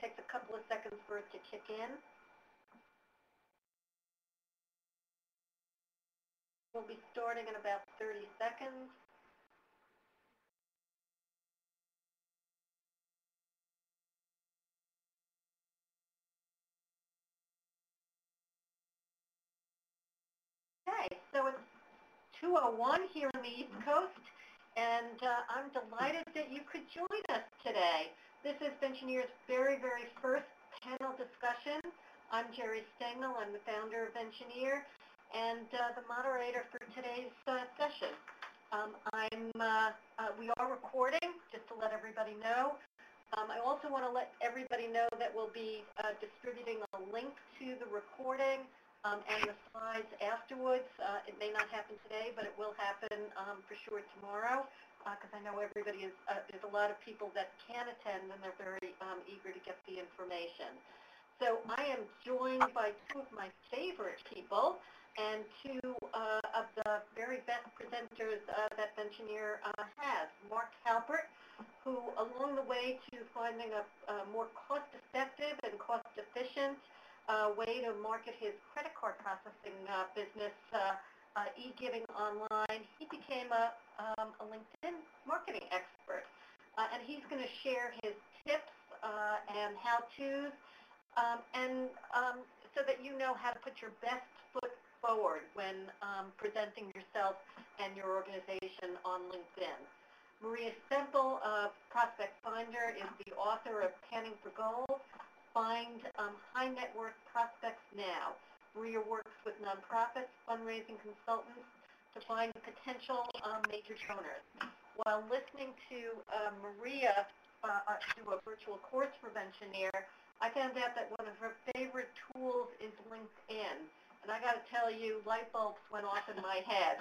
takes a couple of seconds for it to kick in. We'll be starting in about 30 seconds. Okay, so it's 2:01 here on the East Coast, and I'm delighted that you could join us today. This is Ventioneer's very, very first panel discussion. I'm Jerry Stengel. I'm the founder of Ventioneer and the moderator for today's session. We are recording, just to let everybody know. I also want to let everybody know that we'll be distributing a link to the recording and the slides afterwards. It may not happen today, but it will happen for sure tomorrow, because I know everybody is, there's a lot of people that can attend, and they're very eager to get the information. So I am joined by two of my favorite people and two of the very best presenters that Ventioneer has. Mark Halpert, who along the way to finding a more cost-effective and cost-efficient way to market his credit card processing business, e-giving online, he became a LinkedIn marketing expert. And he's going to share his tips and how-tos, so that you know how to put your best foot forward when presenting yourself and your organization on LinkedIn. Maria Semple of Prospect Finder is the author of Panning for Gold, Find High Net Worth Prospects Now. Maria works with nonprofits, fundraising consultants to find potential major donors. While listening to Maria do a virtual course for Ventioneer, I found out that one of her favorite tools is LinkedIn. And I got to tell you, light bulbs went off in my head.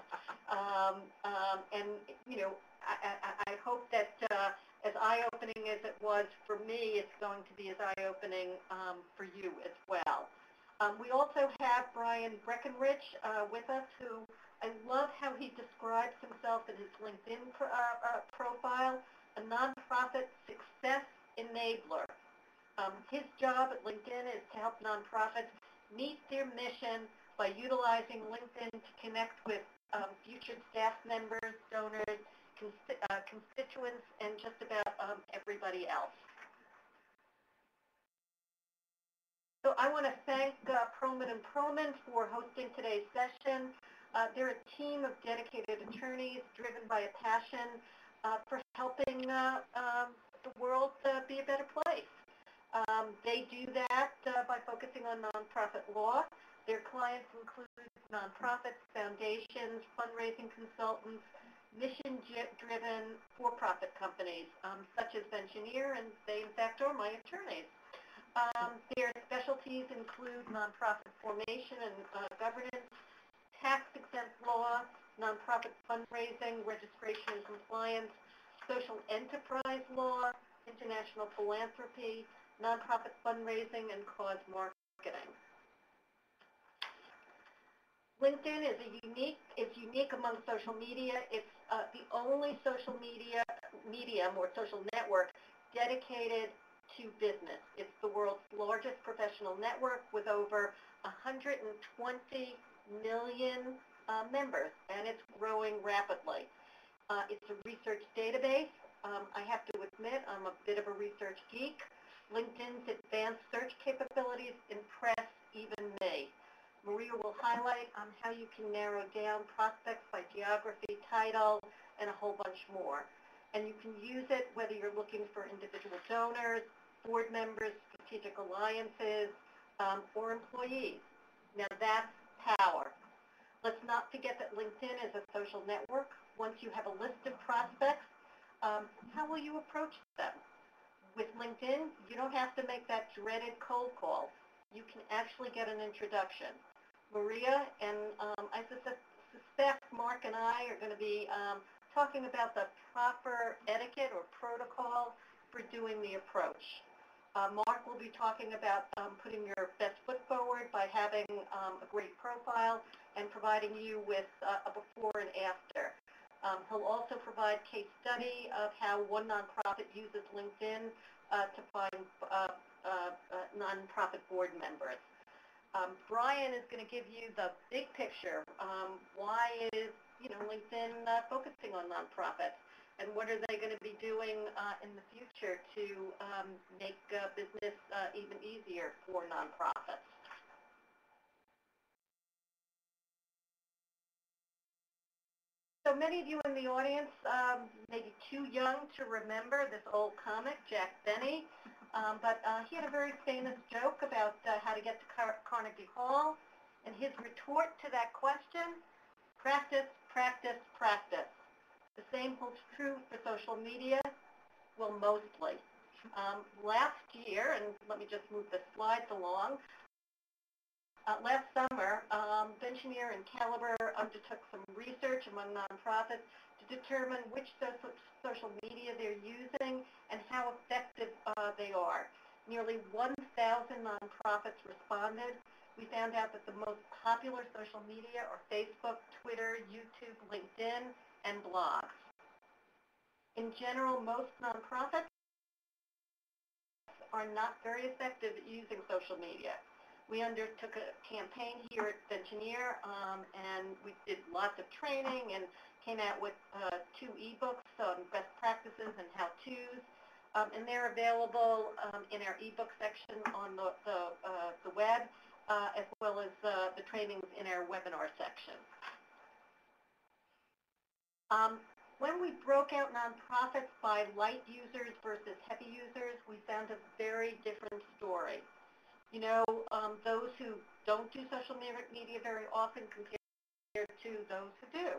And, you know, I hope that as eye-opening as it was for me, it's going to be as eye-opening for you as well. We also have Brian Breckenridge with us, who I love how he describes himself in his LinkedIn profile, a nonprofit success enabler. His job at LinkedIn is to help nonprofits meet their mission by utilizing LinkedIn to connect with future staff members, donors, constituents, and just about everybody else. So I want to thank Proman & Proman for hosting today's session. They're a team of dedicated attorneys driven by a passion for helping the world be a better place. They do that by focusing on nonprofit law. Their clients include nonprofits, foundations, fundraising consultants, mission-driven for-profit companies, such as Ventioneer, and they, in fact, are my attorneys. Their specialties include nonprofit formation and governance, tax-exempt law, nonprofit fundraising, registration and compliance, social enterprise law, international philanthropy, nonprofit fundraising, and cause marketing. LinkedIn is unique among social media. It's the only social medium or social network dedicated to business. It's the world's largest professional network with over 120 million members, and it's growing rapidly. It's a research database. I have to admit, I'm a bit of a research geek. LinkedIn's advanced search capabilities impress even me. Maria will highlight how you can narrow down prospects by geography, title, and a whole bunch more. And you can use it whether you're looking for individual donors, board members, strategic alliances, or employees. Now that's power. Let's not forget that LinkedIn is a social network. Once you have a list of prospects, how will you approach them? With LinkedIn, you don't have to make that dreaded cold call. You can actually get an introduction. Maria and I suspect Mark and I are going to be talking about the proper etiquette or protocol for doing the approach. Mark will be talking about putting your best foot forward by having a great profile and providing you with a before and after. He'll also provide case study of how one nonprofit uses LinkedIn to find nonprofit board members. Brian is going to give you the big picture. Why is LinkedIn focusing on nonprofits, and what are they going to be doing in the future to make business even easier for nonprofits? So many of you in the audience may be too young to remember this old comic, Jack Benny, but he had a very famous joke about how to get to Carnegie Hall, and his retort to that question: practice, practice, practice. The same holds true for social media, well, mostly. Last year, and let me just move the slides along, last summer, Benchenier and Caliber undertook some research among nonprofits to determine which social media they're using and how effective they are. Nearly 1,000 nonprofits responded. We found out that the most popular social media are Facebook, Twitter, YouTube, LinkedIn, and blogs. In general, most nonprofits are not very effective at using social media. We undertook a campaign here at Benchenier, and we did lots of training and came out with 2 ebooks on best practices and how-tos, and they're available in our ebook section on the web, as well as the trainings in our webinar section. When we broke out nonprofits by light users versus heavy users, we found a very different story. Those who don't do social media very often compared to those who do.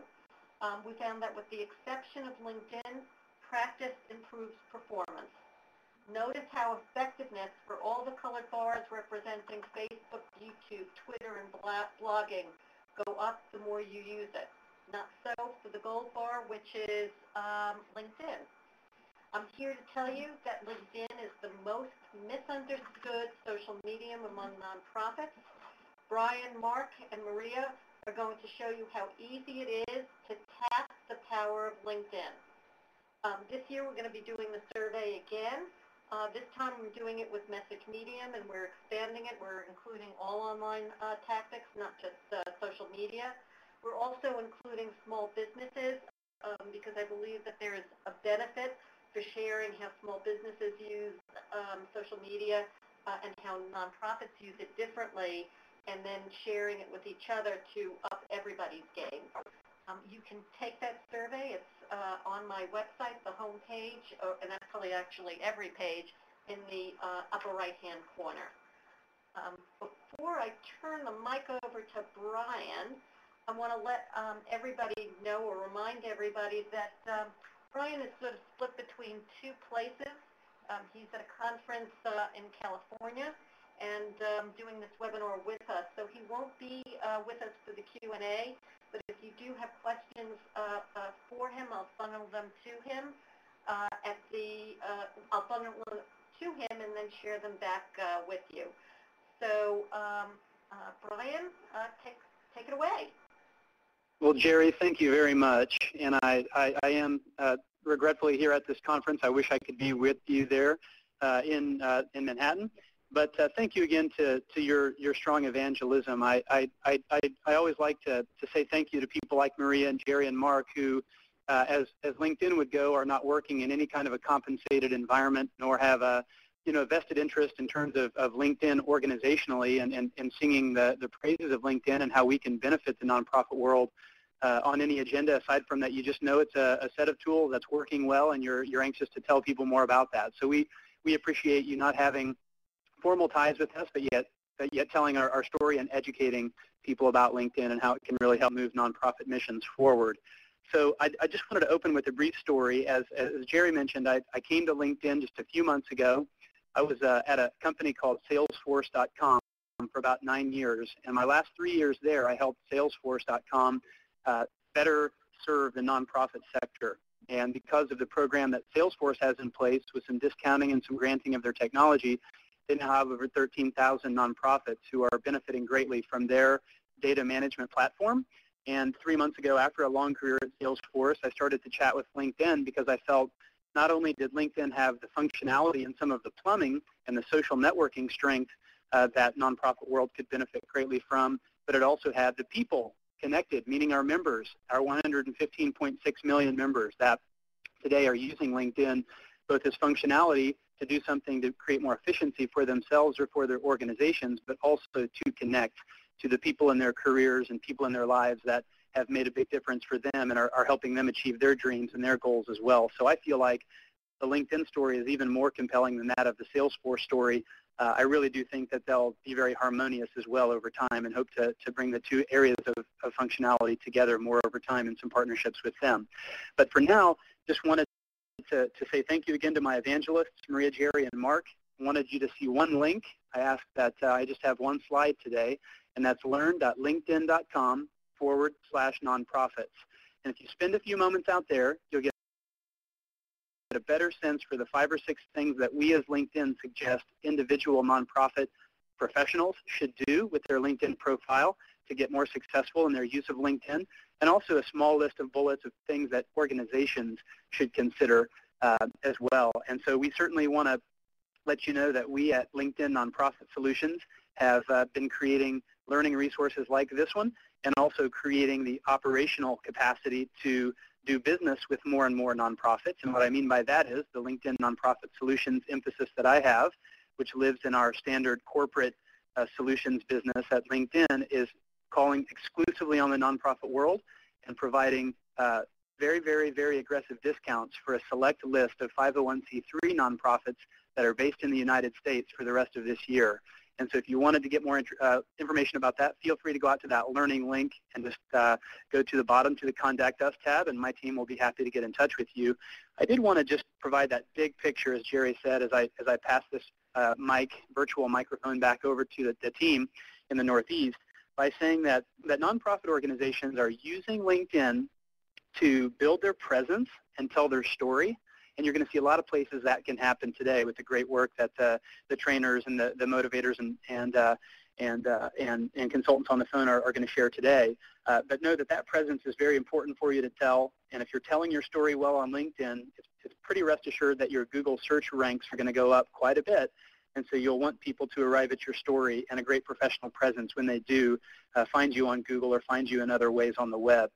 We found that with the exception of LinkedIn, practice improves performance. Notice how effectiveness for all the colored bars representing Facebook, YouTube, Twitter, and blogging go up the more you use it. Not so for the gold bar, which is LinkedIn. I'm here to tell you that LinkedIn is the most misunderstood social medium among nonprofits. Brian, Mark, and Maria are going to show you how easy it is to tap the power of LinkedIn. This year we're going to be doing the survey again. This time we're doing it with Message Medium, and we're expanding it. We're including all online tactics, not just social media. We're also including small businesses because I believe that there is a benefit for sharing how small businesses use social media and how nonprofits use it differently, and then sharing it with each other to up everybody's game. You can take that survey. It's on my website, the home page, and that's probably actually every page in the upper right-hand corner. Before I turn the mic over to Brian, I want to let everybody know or remind everybody that Brian is sort of split between 2 places. He's at a conference in California and doing this webinar with us. So he won't be with us for the Q&A, but if you do have questions for him, I'll funnel them to him I'll funnel them to him and then share them back with you. So Brian, take it away. Well, Jerry, thank you very much. And I am regretfully here at this conference. I wish I could be with you there in Manhattan. But thank you again to your strong evangelism. I always like to say thank you to people like Maria and Jerry and Mark who, as LinkedIn would go, are not working in any kind of a compensated environment nor have a vested interest in terms of LinkedIn organizationally and singing the praises of LinkedIn and how we can benefit the nonprofit world on any agenda. Aside from that, you just know it's a set of tools that's working well, and you're anxious to tell people more about that. So we appreciate you not having formal ties with us, but yet telling our story and educating people about LinkedIn and how it can really help move nonprofit missions forward. So I just wanted to open with a brief story. As Jerry mentioned, I came to LinkedIn just a few months ago. I was at a company called Salesforce.com for about 9 years. And my last 3 years there, I helped Salesforce.com better serve the nonprofit sector. And because of the program that Salesforce has in place with some discounting and some granting of their technology, they now have over 13,000 nonprofits who are benefiting greatly from their data management platform. And 3 months ago, after a long career at Salesforce, I started to chat with LinkedIn because I felt not only did LinkedIn have the functionality and some of the plumbing and the social networking strength that nonprofit world could benefit greatly from, but it also had the people connected, meaning our members, our 115.6 million members that today are using LinkedIn both as functionality to do something to create more efficiency for themselves or for their organizations, but also to connect to the people in their careers and people in their lives that have made a big difference for them and are helping them achieve their dreams and their goals as well. So I feel like the LinkedIn story is even more compelling than that of the Salesforce story. I really do think that they'll be very harmonious as well over time, and hope to bring the two areas of functionality together more over time in some partnerships with them. But for now, just wanted to say thank you again to my evangelists, Maria, Jerry, and Mark. I wanted you to see one link. I asked that I just have one slide today, and that's learn.linkedin.com/nonprofits. And if you spend a few moments out there, you'll get a better sense for the 5 or 6 things that we as LinkedIn suggest individual nonprofit professionals should do with their LinkedIn profile to get more successful in their use of LinkedIn, and also a small list of bullets of things that organizations should consider as well. And so we certainly want to let you know that we at LinkedIn Nonprofit Solutions have been creating learning resources like this one, and also creating the operational capacity to do business with more and more nonprofits. And what I mean by that is the LinkedIn Nonprofit Solutions emphasis that I have, which lives in our standard corporate solutions business at LinkedIn, is calling exclusively on the nonprofit world and providing very, very, very aggressive discounts for a select list of 501c3 nonprofits that are based in the United States for the rest of this year. And so if you wanted to get more information about that, feel free to go out to that learning link and just go to the bottom to the Contact Us tab, and my team will be happy to get in touch with you. I did want to just provide that big picture, as Jerry said, as I pass this virtual microphone back over to the team in the Northeast, by saying that nonprofit organizations are using LinkedIn to build their presence and tell their story. And you're going to see a lot of places that can happen today with the great work that the trainers and the motivators and consultants on the phone are going to share today. But know that presence is very important for you to tell. And if you're telling your story well on LinkedIn, it's pretty rest assured that your Google search ranks are going to go up quite a bit. And so you'll want people to arrive at your story and a great professional presence when they do find you on Google or find you in other ways on the web.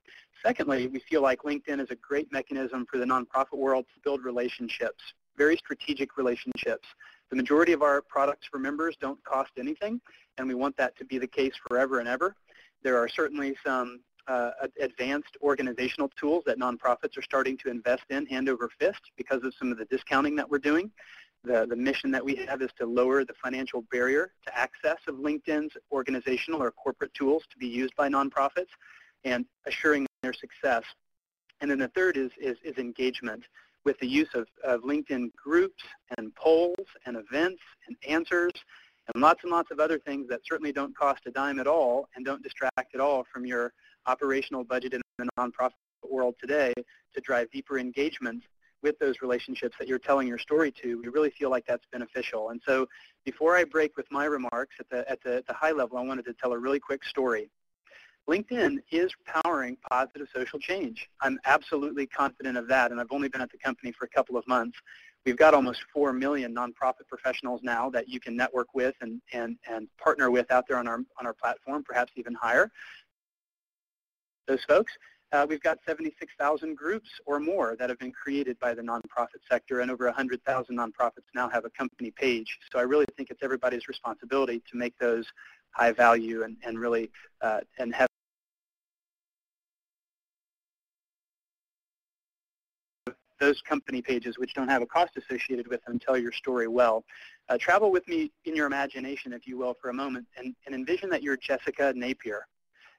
Secondly, we feel like LinkedIn is a great mechanism for the nonprofit world to build relationships, very strategic relationships. The majority of our products for members don't cost anything, and we want that to be the case forever and ever. There are certainly some advanced organizational tools that nonprofits are starting to invest in hand over fist because of some of the discounting that we're doing. The mission that we have is to lower the financial barrier to access of LinkedIn's organizational or corporate tools to be used by nonprofits and assuring their success. And then the third is engagement with the use of LinkedIn groups and polls and events and answers and lots of other things that certainly don't cost a dime at all and don't distract at all from your operational budget in the nonprofit world today to drive deeper engagement with those relationships that you're telling your story to. We really feel like that's beneficial. And so before I break with my remarks at the high level, I wanted to tell a really quick story. LinkedIn is powering positive social change. I'm absolutely confident of that, and I've only been at the company for a couple of months. We've got almost 4 million nonprofit professionals now that you can network with and partner with out there on our platform, perhaps even higher. Those folks. We've got 76,000 groups or more that have been created by the nonprofit sector, and over 100,000 nonprofits now have a company page. So I really think it's everybody's responsibility to make those high value and really and have those company pages which don't have a cost associated with them tell your story well. Travel with me in your imagination, if you will, for a moment, and envision that you're Jessica Napier.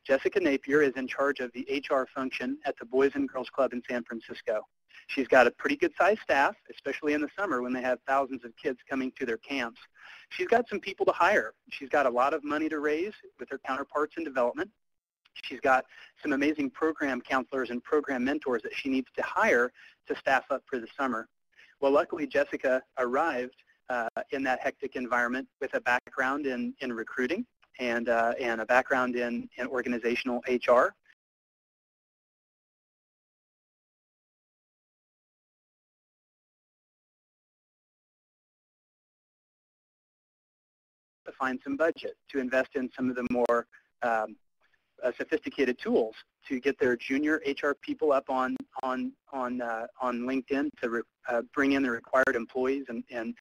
Jessica Napier is in charge of the HR function at the Boys and Girls Club in San Francisco. She's got a pretty good-sized staff, especially in the summer when they have thousands of kids coming to their camps. She's got some people to hire. She's got a lot of money to raise with her counterparts in development. She's got some amazing program counselors and program mentors that she needs to hire to staff up for the summer. Well, luckily, Jessica arrived in that hectic environment with a background in recruiting and a background in organizational HR. find some budget to invest in some of the more sophisticated tools to get their junior HR people up on LinkedIn to bring in the required employees and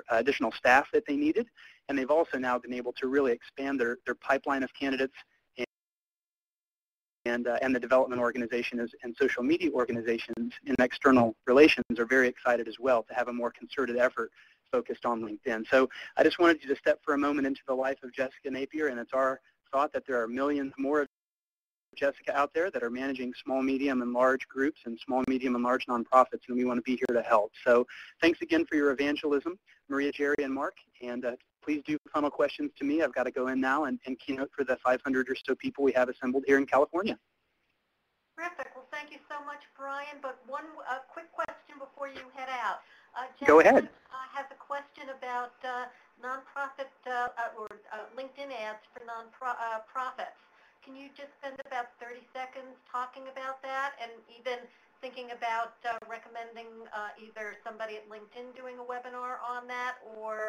additional staff that they needed. And they've also now been able to really expand their pipeline of candidates, and the development organizations and social media organizations in external relations are very excited as well to have a more concerted effort focused on LinkedIn. So I just wanted you to step for a moment into the life of Jessica Napier, and it's our thought that there are millions more of Jessica out there that are managing small, medium, and large groups and small, medium, and large nonprofits, and we want to be here to help. So thanks again for your evangelism, Maria, Jerry, and Mark, and please do funnel questions to me. I've got to go in now and keynote for the 500 or so people we have assembled here in California. Terrific. Well, thank you so much, Brian. But one quick question before you head out. Go ahead. Has a question about nonprofit or LinkedIn ads for nonprofits. Can you just spend about 30 seconds talking about that, and even thinking about recommending either somebody at LinkedIn doing a webinar on that or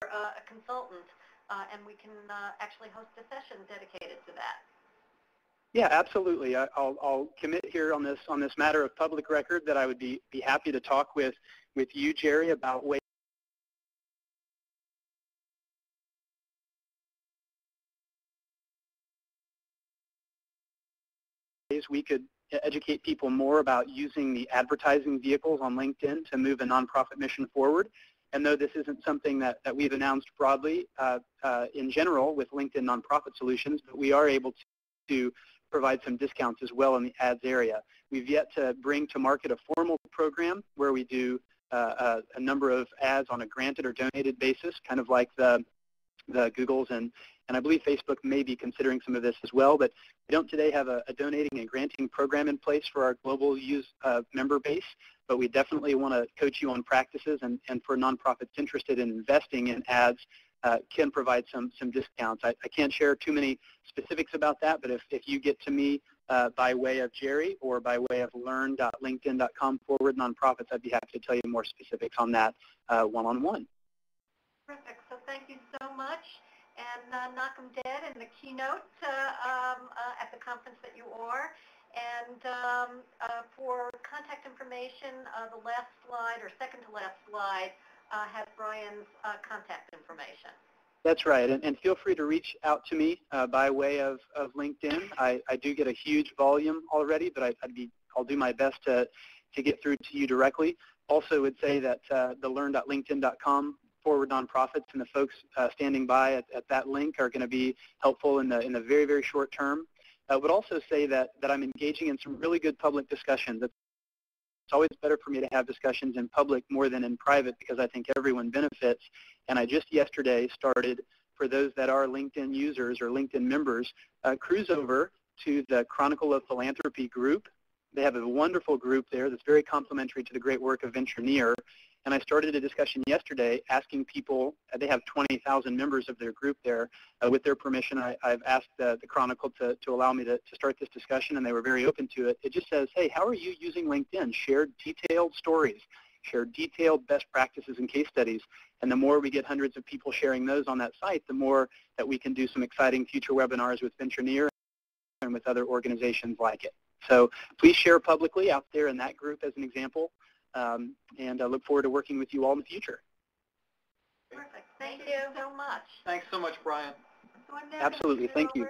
a consultant, and we can actually host a session dedicated to that? Yeah, absolutely. I'll commit here on this matter of public record that I would be happy to talk with you, Jerry, about ways we could educate people more about using the advertising vehicles on LinkedIn to move a nonprofit mission forward. And though this isn't something that we've announced broadly in general with LinkedIn Nonprofit Solutions, but we are able to provide some discounts as well in the ads area. We've yet to bring to market a formal program where we do a number of ads on a granted or donated basis, kind of like the Googles, and I believe Facebook may be considering some of this as well, but we don't today have a donating and granting program in place for our global member base, but we definitely want to coach you on practices, and for nonprofits interested in investing in ads, can provide some discounts. I can't share too many specifics about that, but if you get to me by way of Jerry or by way of learn.linkedin.com/nonprofits, I'd be happy to tell you more specifics on that one-on-one. Terrific. So thank you so much, and knock 'em dead in the keynote at the conference that you are. And for contact information, the last slide, or second to last slide, has Brian's contact information. That's right, and feel free to reach out to me by way of LinkedIn. I do get a huge volume already, but I'll do my best to get through to you directly. Also would say that the learn.linkedin.com/nonprofits and the folks standing by at that link are going to be helpful in the very, very short term. I would also say that I'm engaging in some really good public discussions. It's always better for me to have discussions in public more than in private because I think everyone benefits. And I just yesterday started, for those that are LinkedIn users or LinkedIn members, cruise over to the Chronicle of Philanthropy group. They have a wonderful group there that's very complementary to the great work of Venture. And I started a discussion yesterday asking people, they have 20,000 members of their group there. With their permission, I've asked the Chronicle to allow me to start this discussion, and they were very open to it. It just says, hey, how are you using LinkedIn? Share detailed stories, share detailed best practices and case studies. And the more we get hundreds of people sharing those on that site, the more that we can do some exciting future webinars with Venture and with other organizations like it. So please share publicly out there in that group as an example. And I look forward to working with you all in the future. Perfect. Thank you so much. Thanks so much, Brian. So I'm now Absolutely. Thank you.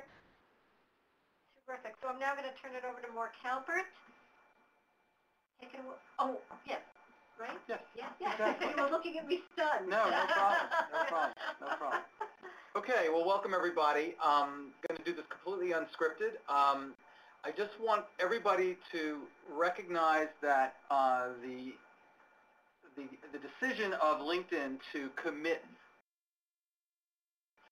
Terrific. So I'm now going to turn it over to Mark Halpert. Oh, yes. Right? Yes. Yes. Exactly. You were looking at me stunned. No problem. Okay, well, welcome everybody. I'm going to do this completely unscripted. I just want everybody to recognize that the decision of LinkedIn to commit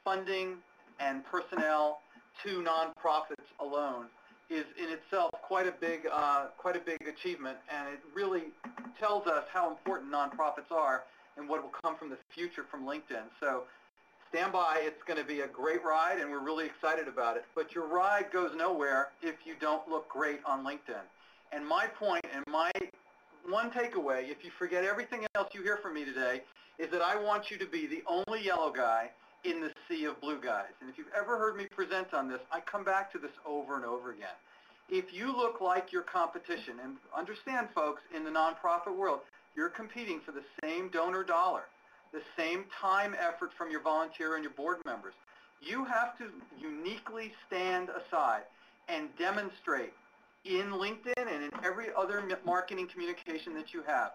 funding and personnel to nonprofits alone is in itself quite a big achievement, and it really tells us how important nonprofits are and what will come from the future from LinkedIn. So stand by. It's going to be a great ride, and we're really excited about it. But your ride goes nowhere if you don't look great on LinkedIn. And my point and my one takeaway, if you forget everything else you hear from me today, is that I want you to be the only yellow guy in the sea of blue guys. And if you've ever heard me present on this, I come back to this over and over again. If you look like your competition, and understand, folks, in the nonprofit world, you're competing for the same donor dollar, the same time effort from your volunteer and your board members. You have to uniquely stand aside and demonstrate in LinkedIn and in every other marketing communication that you have,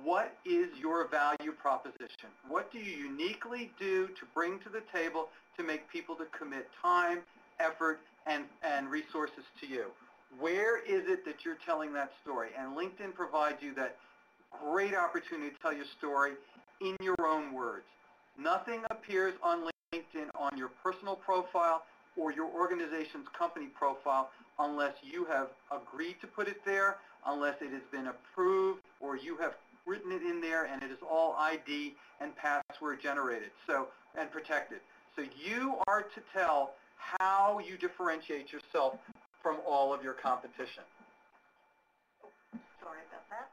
what is your value proposition? What do you uniquely do to bring to the table to make people to commit time, effort, and resources to you? Where is it that you're telling that story? And LinkedIn provides you that great opportunity to tell your story in your own words. Nothing appears on LinkedIn on your personal profile or your organization's company profile unless you have agreed to put it there, unless it has been approved, or you have written it in there and it is all ID and password generated and protected. So you are to tell how you differentiate yourself from all of your competition. Sorry about that.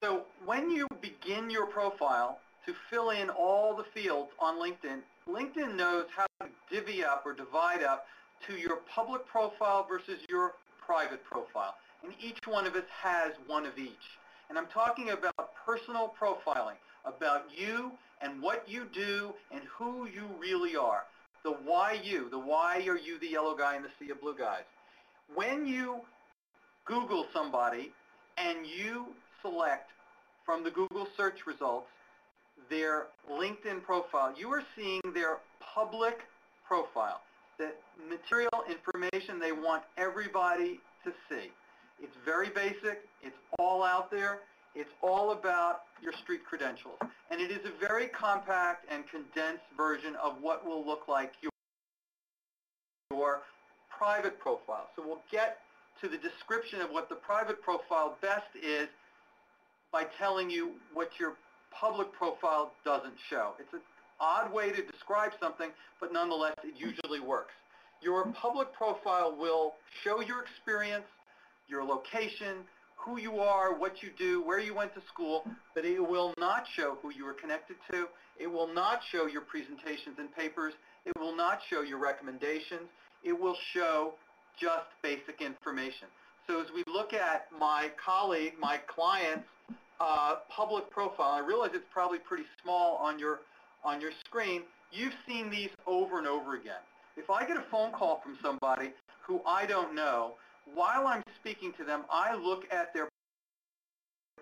So when you begin your profile to fill in all the fields on LinkedIn, LinkedIn knows how to divvy up or divide up to your public profile versus your private profile. And each one of us has one of each. And I'm talking about personal profiling, about you and what you do and who you really are. The why you, the why are you the yellow guy in the sea of blue guys. When you Google somebody and you select from the Google search results their LinkedIn profile, you are seeing their public profile, the material information they want everybody to see. It's very basic. It's all out there. It's all about your street credentials. And it is a very compact and condensed version of what will look like your private profile. So we'll get to the description of what the private profile best is by telling you what your public profile doesn't show. It's an odd way to describe something, but nonetheless, it usually works. Your public profile will show your experience, your location, who you are, what you do, where you went to school, but it will not show who you were connected to. It will not show your presentations and papers. It will not show your recommendations. It will show just basic information. So as we look at my colleague, my client's public profile, I realize it's probably pretty small on your screen. You've seen these over and over again. If I get a phone call from somebody who I don't know, while I'm speaking to them, I look at their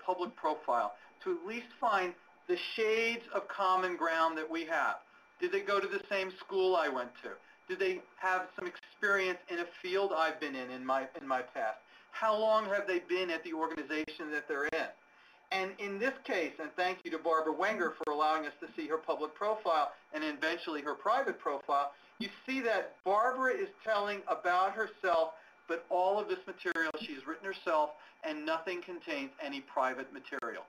public profile to at least find the shades of common ground that we have. Did they go to the same school I went to? Did they have some experience in a field I've been in my past? How long have they been at the organization that they're in? And in this case, and thank you to Barbara Wenger for allowing us to see her public profile and eventually her private profile, you see that Barbara is telling about herself, but all of this material she's written herself, and nothing contains any private material.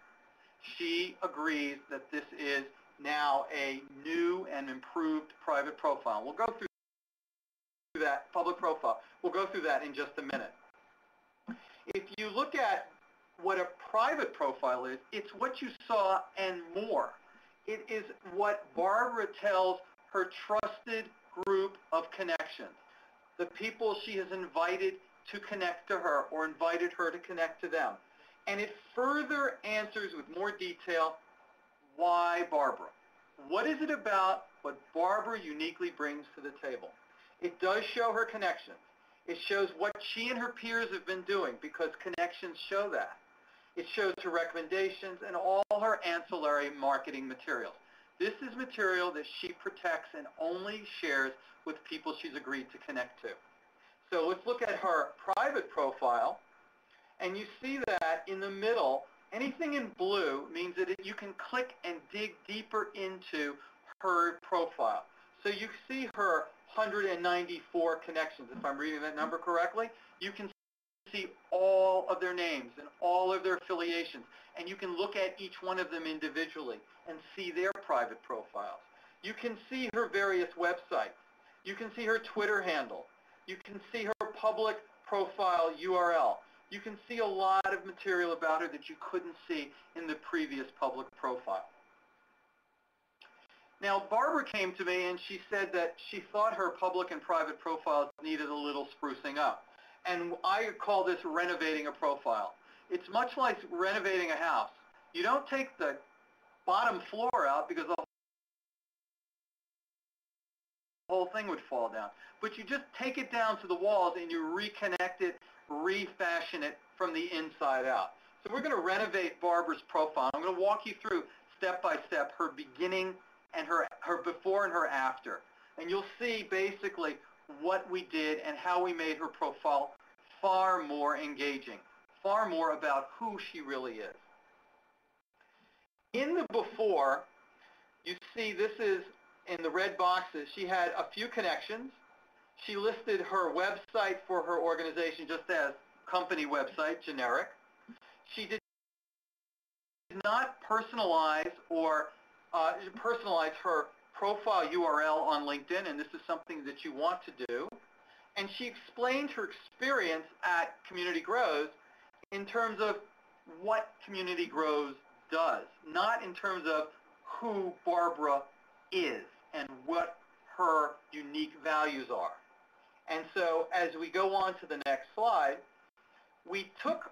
She agrees that this is now a new and improved private profile. We'll go through that public profile. We'll go through that in just a minute. If you look at what a private profile is, it's what you saw and more. It is what Barbara tells her trusted group of connections, the people she has invited to connect to her or invited her to connect to them. And it further answers with more detail why Barbara. What is it about what Barbara uniquely brings to the table? It does show her connections. It shows what she and her peers have been doing because connections show that. It shows her recommendations and all her ancillary marketing materials. This is material that she protects and only shares with people she's agreed to connect to. So let's look at her private profile, and you see that in the middle, anything in blue means that you can click and dig deeper into her profile. So you see her 194 connections, if I'm reading that number correctly. You can see all of their names and all of their affiliations, and you can look at each one of them individually and see their private profiles. You can see her various websites. You can see her Twitter handle. You can see her public profile URL. you can see a lot of material about her that you couldn't see in the previous public profile. Now, Barbara came to me and she said that she thought her public and private profiles needed a little sprucing up. And I call this renovating a profile. It's much like renovating a house. You don't take the bottom floor out because the whole thing would fall down. But you just take it down to the walls and you reconnect it, refashion it from the inside out. So we're going to renovate Barbara's profile. I'm going to walk you through step by step her beginning and her before and her after. And you'll see basically what we did and how we made her profile far more engaging, far more about who she really is. In the before, you see this is in the red boxes. She had a few connections. She listed her website for her organization just as company website, generic. She did not personalize or personalize her profile URL on LinkedIn, and this is something that you want to do. And she explained her experience at Community Grows in terms of what Community Grows does, not in terms of who Barbara is and what her unique values are. And so as we go on to the next slide, we took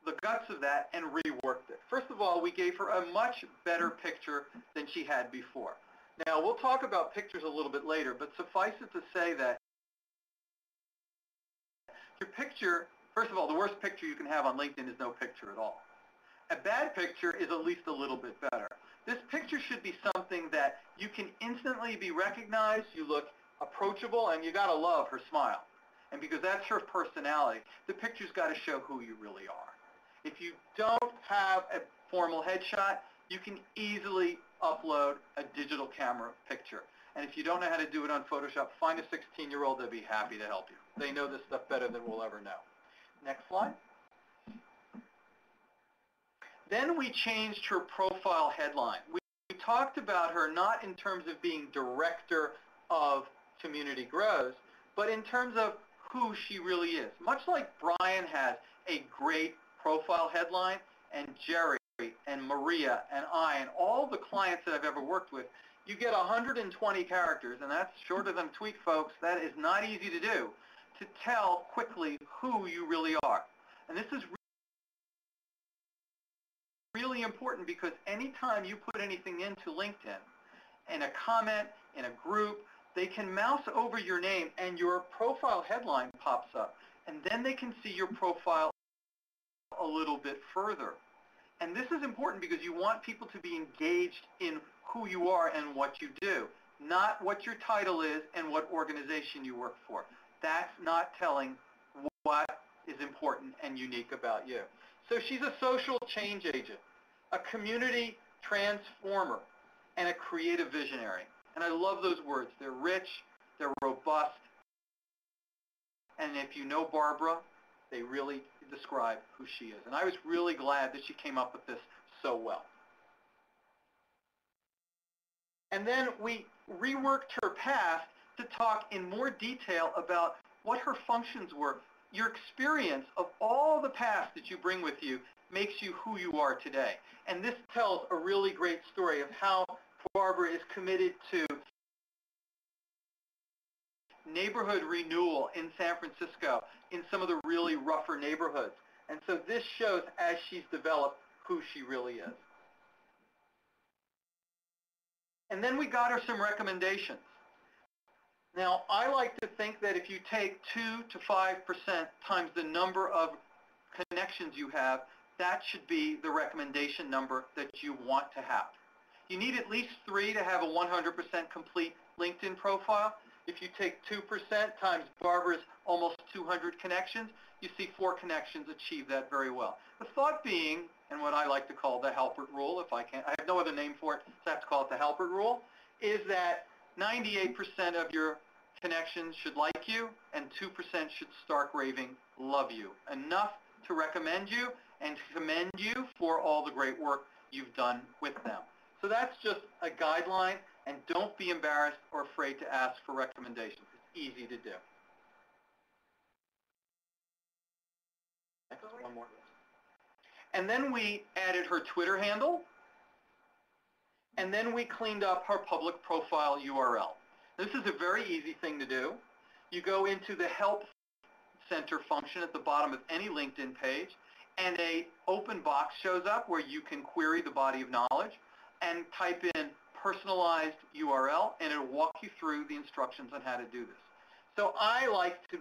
the guts of that and reworked it. First of all, we gave her a much better picture than she had before. Now, we'll talk about pictures a little bit later, but suffice it to say that your picture, first of all, the worst picture you can have on LinkedIn is no picture at all. A bad picture is at least a little bit better. This picture should be something that you can instantly be recognized, you look approachable, and you gotta love her smile. And because that's her personality, the picture's gotta show who you really are. If you don't have a formal headshot, you can easily upload a digital camera picture. And if you don't know how to do it on Photoshop, find a 16-year-old, they'll be happy to help you. They know this stuff better than we'll ever know. Next slide. Then we changed her profile headline. We talked about her not in terms of being director of Community Grows, but in terms of who she really is. Much like Brian has a great profile headline, and Jerry and Maria and I and all the clients that I've ever worked with, you get 120 characters, and that's shorter than a tweet, folks. That is not easy to do, to tell quickly who you really are. And this is really important because anytime you put anything into LinkedIn, in a comment, in a group, they can mouse over your name and your profile headline pops up. And then they can see your profile a little bit further. And this is important because you want people to be engaged in who you are and what you do, not what your title is and what organization you work for. That's not telling what is important and unique about you. So she's a social change agent, a community transformer, and a creative visionary. And I love those words. They're rich, they're robust, and if you know Barbara, they really describe who she is. And I was really glad that she came up with this so well. And then we reworked her past to talk in more detail about what her functions were. Your experience of all the past that you bring with you makes you who you are today. And this tells a really great story of how Barbara is committed to neighborhood renewal in San Francisco, in some of the really rougher neighborhoods. And so this shows as she's developed who she really is. And then we got her some recommendations. Now, I like to think that if you take 2 to 5% times the number of connections you have, that should be the recommendation number that you want to have. You need at least 3 to have a 100% complete LinkedIn profile. If you take 2% times Barbara's almost 200 connections, you see 4 connections achieve that very well. The thought being, and what I like to call the Halpert rule, if I have no other name for it, so I have to call it the Halpert rule, is that 98% of your connections should like you, and 2% should stark raving love you. Enough to recommend you and to commend you for all the great work you've done with them. So that's just a guideline, and don't be embarrassed or afraid to ask for recommendations. It's easy to do. one more. And then we added her Twitter handle, and then we cleaned up her public profile URL. This is a very easy thing to do. You go into the Help Center function at the bottom of any LinkedIn page, and a open box shows up where you can query the body of knowledge and type in personalized URL, and it'll walk you through the instructions on how to do this. So I like to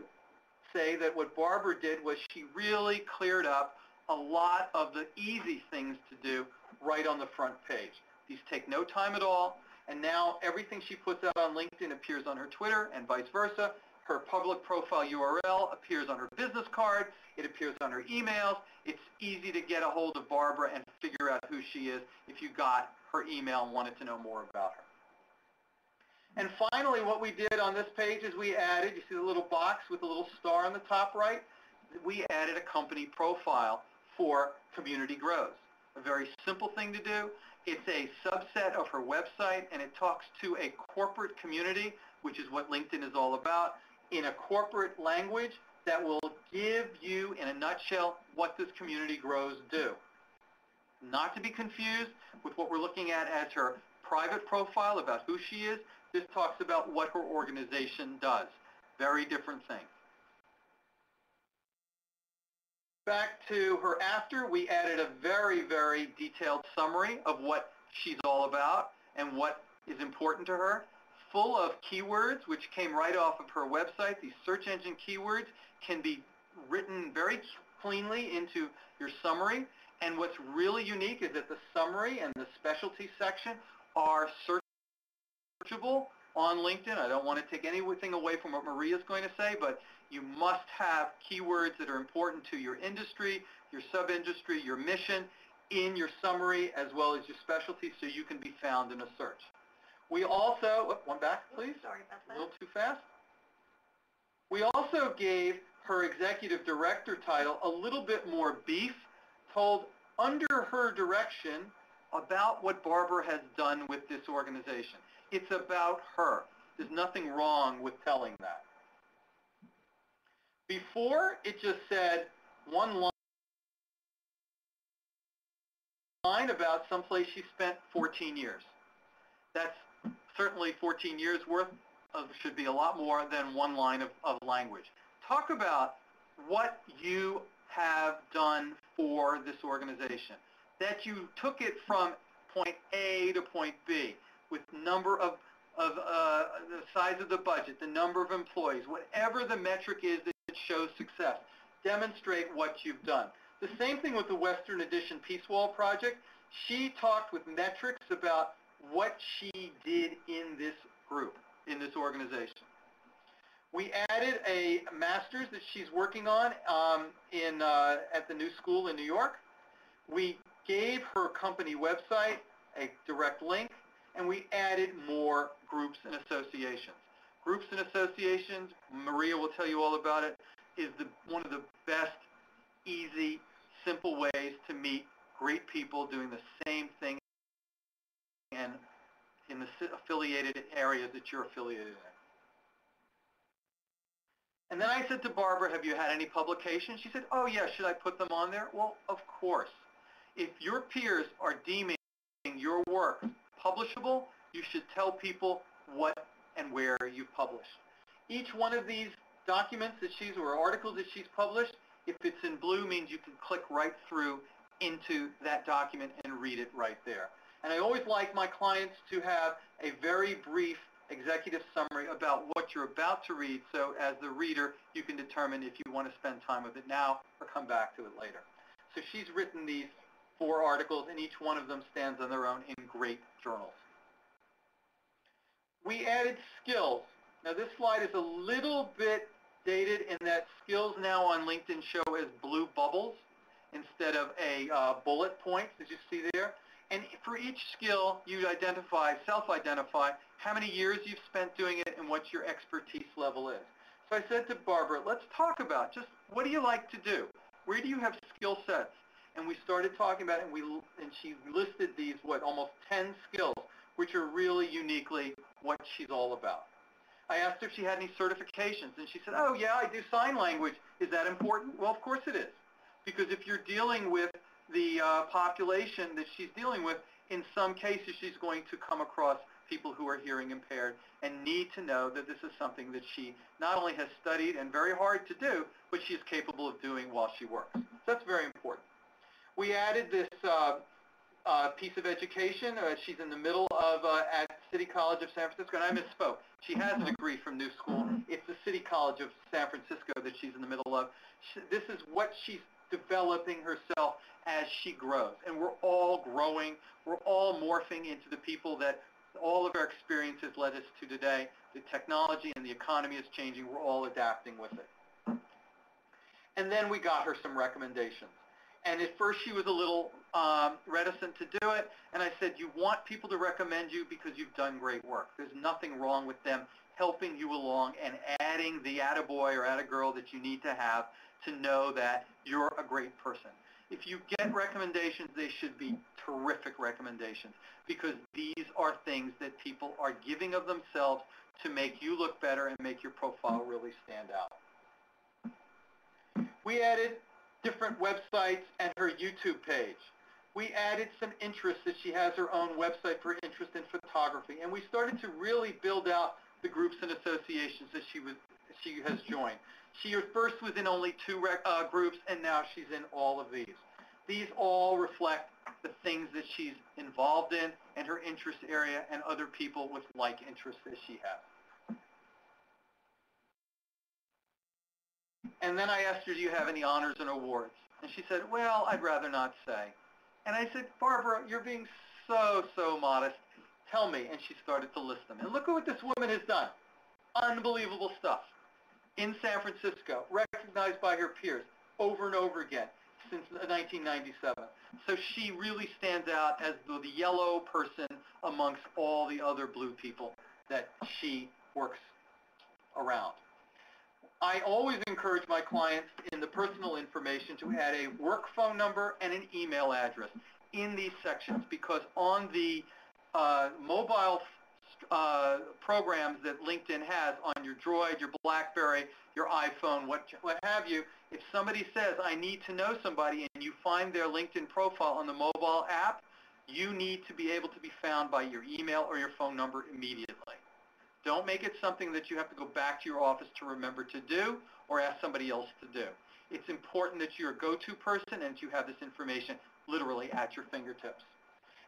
say that what Barbara did was she really cleared up a lot of the easy things to do right on the front page. These take no time at all, and now everything she puts out on LinkedIn appears on her Twitter and vice versa. Her public profile URL appears on her business card. It appears on her emails. It's easy to get a hold of Barbara and figure out who she is if you got her email and wanted to know more about her. And finally, what we did on this page is we added, you see the little box with the little star on the top right? We added a company profile for Community Grows. A very simple thing to do. It's a subset of her website, and it talks to a corporate community, which is what LinkedIn is all about, in a corporate language that will give you, in a nutshell, what does Community Grows do. Not to be confused with what we're looking at as her private profile about who she is. This talks about what her organization does. Very different things. Back to her after, we added a very, very detailed summary of what she's all about and what is important to her, full of keywords which came right off of her website. These search engine keywords can be written very cleanly into your summary, and what's really unique is that the summary and the specialty section are searchable on LinkedIn. I don't want to take anything away from what Maria's going to say, but you must have keywords that are important to your industry, your sub-industry, your mission in your summary as well as your specialty so you can be found in a search. We also, one back please, Sorry about that. a little too fast. We also gave her executive director title a little bit more beef, told under her direction about what Barbara has done with this organization. It's about her. There's nothing wrong with telling that. Before, it just said one line about someplace she spent 14 years. That's certainly 14 years worth of, should be a lot more than one line of language. Talk about what you have done for this organization, that you took it from point A to point B with number of the size of the budget, the number of employees, whatever the metric is that shows success. Demonstrate what you've done. The same thing with the Western Addition Peace Wall project. She talked with metrics about what she did in this group, in this organization. We added a master's that she's working on at the new school in New York. We gave her company website a direct link, and we added more groups and associations. Groups and associations, Maria will tell you all about it, is one of the best, easy, simple ways to meet great people doing the same thing and in the affiliated areas that you're affiliated in. And then I said to Barbara, have you had any publications? She said, oh yeah, should I put them on there? Well, of course. If your peers are deeming your work publishable, you should tell people what and where you've published. Each one of these documents that or articles that she's published, if it's in blue, means you can click right through into that document and read it right there. And I always like my clients to have a very brief executive summary about what you're about to read, so as the reader, you can determine if you want to spend time with it now or come back to it later. So she's written these 4 articles, and each one of them stands on their own in great journals. We added skills. Now this slide is a little bit dated in that skills now on LinkedIn show as blue bubbles instead of a bullet points, as you see there. And for each skill, you identify, self-identify how many years you've spent doing it and what your expertise level is. So I said to Barbara, let's talk about just what do you like to do? Where do you have skill sets? And we started talking about it, and she listed these, almost 10 skills, which are really uniquely what she's all about. I asked her if she had any certifications, and she said, oh yeah, I do sign language. Is that important? Well, of course it is. because if you're dealing with the population that she's dealing with, in some cases she's going to come across people who are hearing impaired and need to know that this is something that she not only has studied and very hard to do, but she's capable of doing while she works. So that's very important. We added this piece of education. She's in the middle of at City College of San Francisco, and I misspoke. She has a degree from New School. It's the City College of San Francisco that she's in the middle of. This is what she's developing herself as she grows, and we're all growing. We're all morphing into the people that all of our experiences led us to today. The technology and the economy is changing. We're all adapting with it. And then we got her some recommendations. And at first she was a little reticent to do it, and I said, you want people to recommend you because you've done great work. There's nothing wrong with them helping you along and adding the attaboy or attagirl that you need to have to know that you're a great person. If you get recommendations, they should be terrific recommendations, because these are things that people are giving of themselves to make you look better and make your profile really stand out. We added different websites and her YouTube page. We added some interests that she has her own website for interest in photography, and we started to really build out the groups and associations that she has joined. She first was in only 2 groups, and now she's in all of these. These all reflect the things that she's involved in and her interest area and other people with like interests as she has. And then I asked her, do you have any honors and awards? And she said, well, I'd rather not say. And I said, Barbara, you're being so modest. Tell me. And she started to list them. And look at what this woman has done. Unbelievable stuff. In San Francisco, recognized by her peers over and over again since 1997. So she really stands out as the yellow person amongst all the other blue people that she works around. I always encourage my clients in the personal information to add a work phone number and an email address in these sections, because on the mobile programs that LinkedIn has on your Droid, your BlackBerry, your iPhone, what have you, if somebody says, I need to know somebody, and you find their LinkedIn profile on the mobile app, you need to be able to be found by your email or your phone number immediately. Don't make it something that you have to go back to your office to remember to do or ask somebody else to do. It's important that you're a go-to person and that you have this information literally at your fingertips.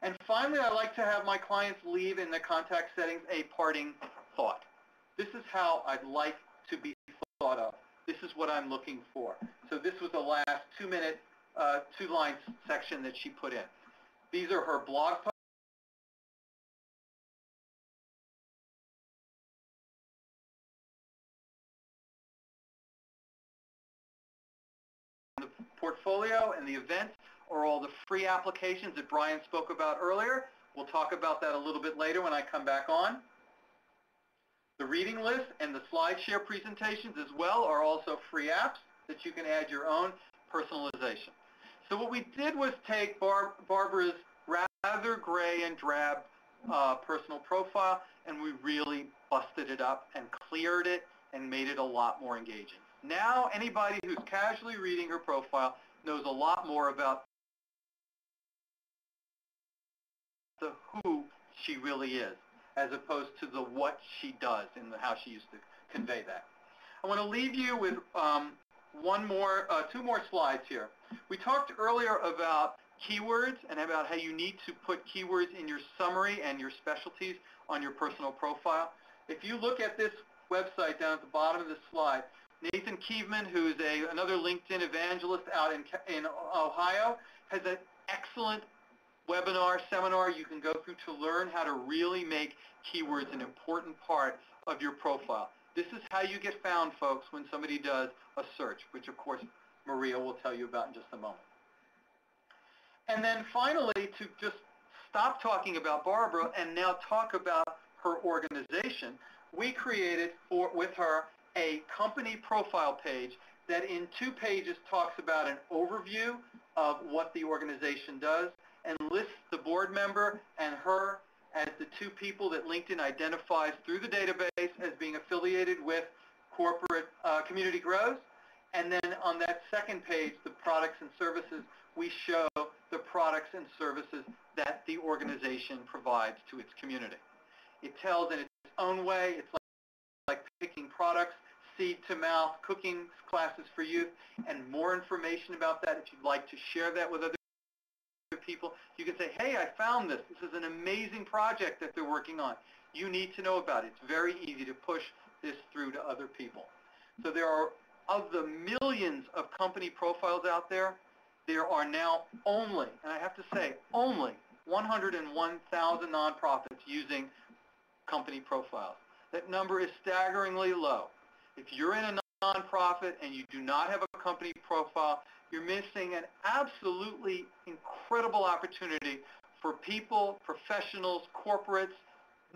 And finally, I like to have my clients leave in the contact settings a parting thought. This is how I'd like to be thought of. This is what I'm looking for. So this was the last 2-minute, 2-line section that she put in. These are her blog posts. The portfolio and the events are all the free applications that Brian spoke about earlier. We'll talk about that a little bit later when I come back on. The reading list and the SlideShare presentations as well are also free apps that you can add your own personalization. So what we did was take Barbara's rather gray and drab personal profile, and we really busted it up and cleared it and made it a lot more engaging. Now anybody who's casually reading her profile knows a lot more about the who she really is, as opposed to the what she does and how she used to convey that. I want to leave you with two more slides here. We talked earlier about keywords and about how you need to put keywords in your summary and your specialties on your personal profile. If you look at this website down at the bottom of this slide, Nathan Kievman, who is another LinkedIn evangelist out in Ohio, has an excellent seminar you can go through to learn how to really make keywords an important part of your profile. This is how you get found, folks, when somebody does a search, which of course Maria will tell you about in just a moment. And then finally, to just stop talking about Barbara and now talk about her organization, we created with her a company profile page that in 2 pages talks about an overview of what the organization does and lists the board member and her as the 2 people that LinkedIn identifies through the database as being affiliated with corporate community growth, And then on that second page, the products and services, we show the products and services that the organization provides to its community. It tells in its own way. It's like picking products, seed to mouth, cooking classes for youth, and more information about that. If you'd like to share that with other people, you can say, hey, I found this. This is an amazing project that they're working on. You need to know about it. It's very easy to push this through to other people. So there are, of the millions of company profiles out there, there are now only, and I have to say, only 101,000 nonprofits using company profiles. That number is staggeringly low. If you're in a nonprofit and you do not have a company profile, you're missing an absolutely incredible opportunity for people, professionals, corporates,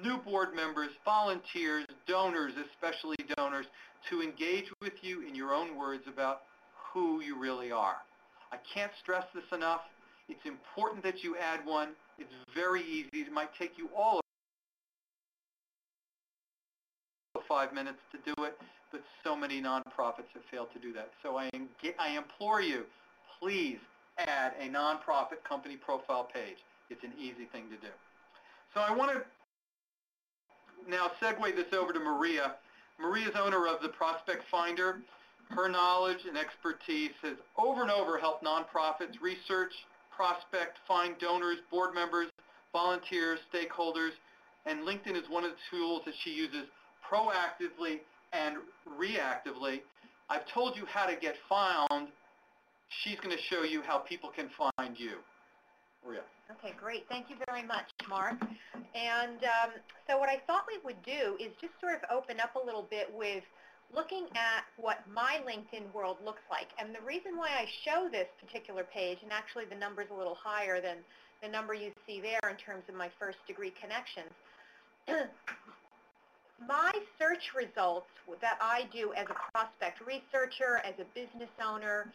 new board members, volunteers, donors, especially donors, to engage with you in your own words about who you really are. I can't stress this enough. It's important that you add one. It's very easy. It might take you all of 5 minutes to do it, but so many nonprofits have failed to do that. So I implore you, please add a nonprofit company profile page. It's an easy thing to do. So I want to now segue this over to Maria. Maria's owner of the Prospect Finder. Her knowledge and expertise has over and over helped nonprofits research, prospect, find donors, board members, volunteers, stakeholders, and LinkedIn is one of the tools that she uses proactively and reactively. I've told you how to get found. She's going to show you how people can find you. Maria. Okay, great. Thank you very much, Mark. And so what I thought we would do is just sort of open up a little bit with looking at what my LinkedIn world looks like. And the reason why I show this particular page, and actually the number's a little higher than the number you see there in terms of my first degree connections, my search results that I do as a prospect researcher, as a business owner,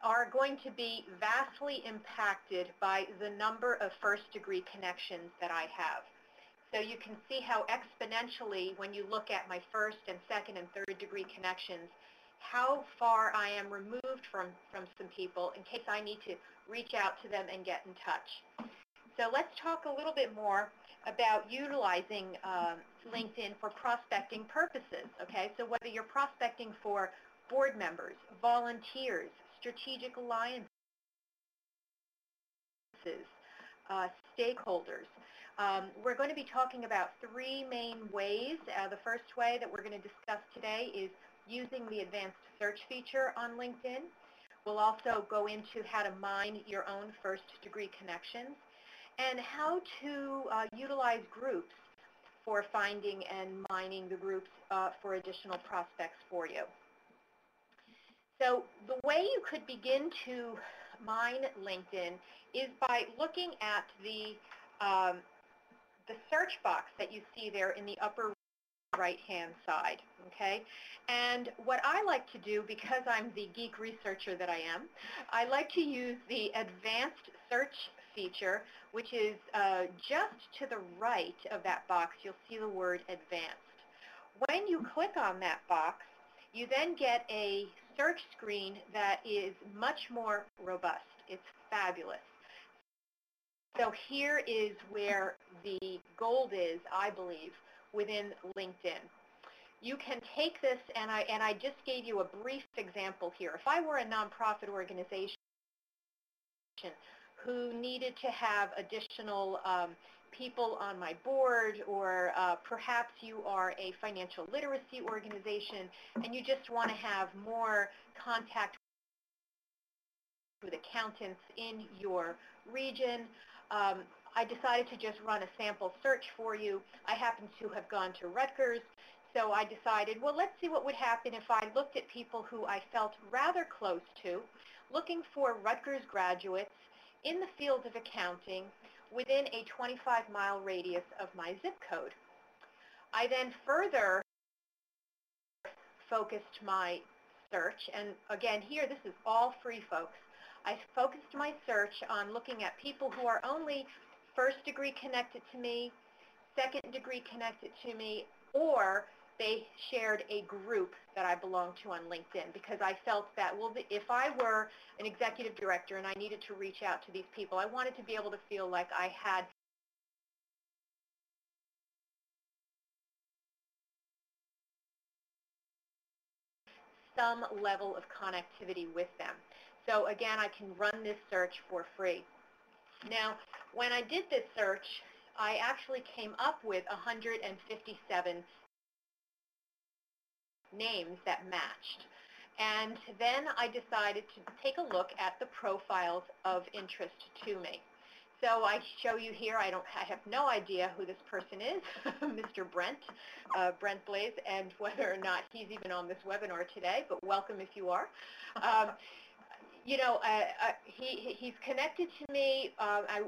are going to be vastly impacted by the number of first-degree connections that I have. So you can see how exponentially, when you look at my first and second and third-degree connections, how far I am removed from some people in case I need to reach out to them and get in touch. So let's talk a little bit more about utilizing LinkedIn for prospecting purposes, okay? So whether you're prospecting for board members, volunteers, strategic alliances, stakeholders. We're going to be talking about three main ways. The first way that we're going to discuss today is using the advanced search feature on LinkedIn. We'll also go into how to mine your own first-degree connections and how to utilize groups for finding and mining the groups for additional prospects for you. So the way you could begin to mine LinkedIn is by looking at the search box that you see there in the upper right-hand side, okay? And what I like to do, because I'm the geek researcher that I am, I like to use the advanced search feature, which is just to the right of that box. You'll see the word advanced. When you click on that box, you then get a search screen that is much more robust. It's fabulous. So here is where the gold is, I believe, within LinkedIn. You can take this, and I just gave you a brief example here. If I were a nonprofit organization who needed to have additional people on my board, or perhaps you are a financial literacy organization and you just want to have more contact with accountants in your region, I decided to just run a sample search for you. I happen to have gone to Rutgers, so I decided, well, let's see what would happen if I looked at people who I felt rather close to, looking for Rutgers graduates in the field of accounting within a 25-mile radius of my zip code. I then further focused my search, and again here, this is all free, folks. I focused my search on looking at people who are only first degree connected to me, second degree connected to me, or they shared a group that I belong to on LinkedIn, because I felt that, well, if I were an executive director and I needed to reach out to these people, I wanted to be able to feel like I had some level of connectivity with them. So again, I can run this search for free. Now, when I did this search, I actually came up with 157 names that matched. And then I decided to take a look at the profiles of interest to me. So I show you here, I have no idea who this person is, Mr. Brent Blaze, and whether or not he's even on this webinar today, but welcome if you are. You know, he's connected to me.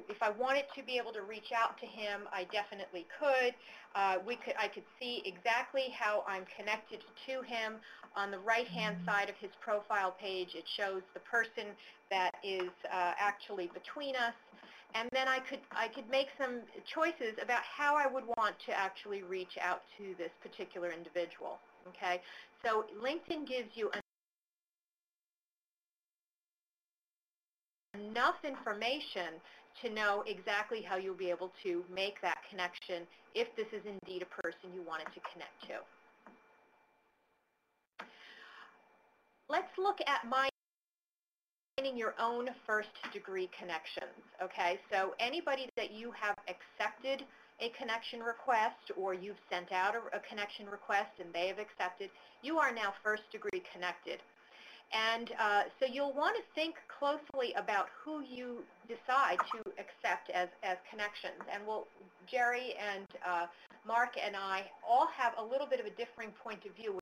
If I wanted to be able to reach out to him, I definitely could. I could see exactly how I'm connected to him. On the right-hand side of his profile page, it shows the person that is actually between us. And then I could make some choices about how I would want to actually reach out to this particular individual. Okay, so LinkedIn gives you enough information to know exactly how you'll be able to make that connection if this is indeed a person you wanted to connect to. Let's look at finding your own first-degree connections, okay? So anybody that you have accepted a connection request, or you've sent out a connection request and they have accepted, you are now first-degree connected. And so you'll want to think closely about who you decide to accept as connections. And Jerry and Mark and I all have a little bit of a differing point of view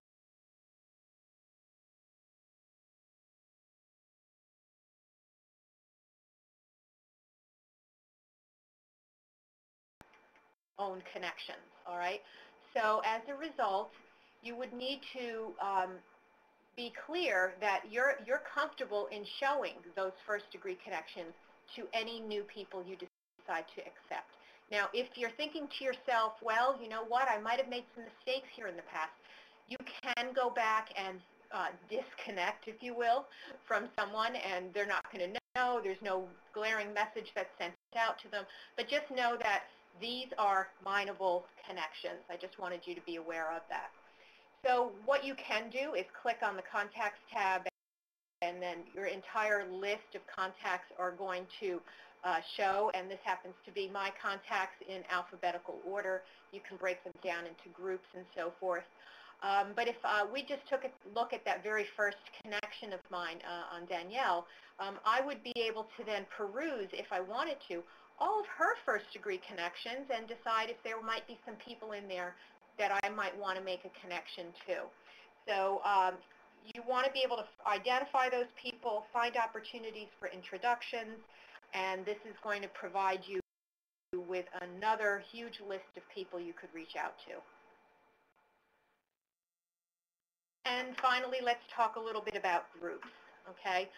own connections, all right? So as a result, you would need to be clear that you're comfortable in showing those first-degree connections to any new people you decide to accept. Now, if you're thinking to yourself, well, you know what, I might have made some mistakes here in the past, you can go back and disconnect, if you will, from someone, and they're not going to know. There's no glaring message that's sent out to them, but just know that these are mineable connections. I just wanted you to be aware of that. So what you can do is click on the Contacts tab, and then your entire list of contacts are going to show, and this happens to be my contacts in alphabetical order. You can break them down into groups and so forth. But if we just took a look at that very first connection of mine on Danielle, I would be able to then peruse, if I wanted to, all of her first-degree connections and decide if there might be some people in there that I might want to make a connection to. So you want to be able to identify those people, find opportunities for introductions, and this is going to provide you with another huge list of people you could reach out to. And finally, let's talk a little bit about groups, okay?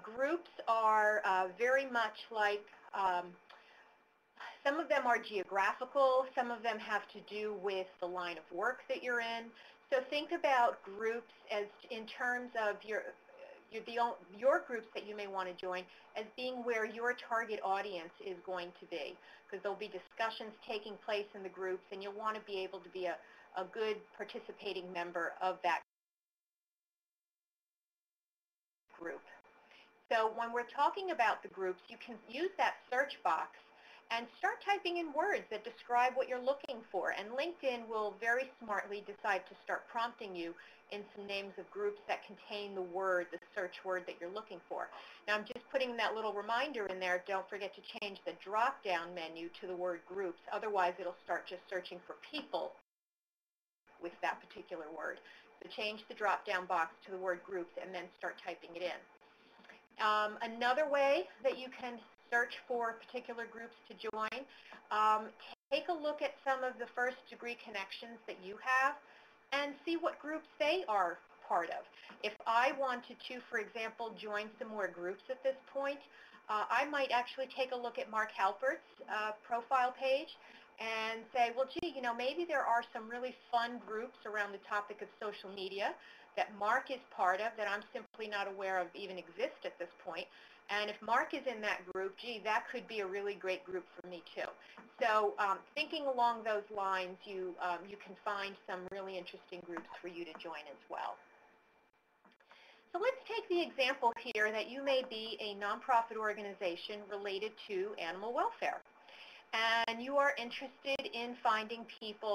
Groups are very much like, some of them are geographical, some of them have to do with the line of work that you're in. So think about groups as in terms of your groups that you may want to join as being where your target audience is going to be, because there'll be discussions taking place in the groups, and you'll want to be able to be a good participating member of that group. So when we're talking about the groups, you can use that search box and start typing in words that describe what you're looking for. And LinkedIn will very smartly decide to start prompting you in some names of groups that contain the search word that you're looking for. Now, I'm just putting that little reminder in there. Don't forget to change the drop-down menu to the word groups. Otherwise, it'll start just searching for people with that particular word. So change the drop-down box to the word groups and then start typing it in. Another way that you can search for particular groups to join, take a look at some of the first-degree connections that you have and see what groups they are part of. If I wanted to, for example, join some more groups at this point, I might actually take a look at Mark Halpert's profile page and say, well, gee, maybe there are some really fun groups around the topic of social media that Mark is part of that I'm simply not aware of even exist at this point. And if Mark is in that group, gee, that could be a really great group for me too. So thinking along those lines, you can find some really interesting groups for you to join as well. So let's take the example here that you may be a nonprofit organization related to animal welfare. And you are interested in finding people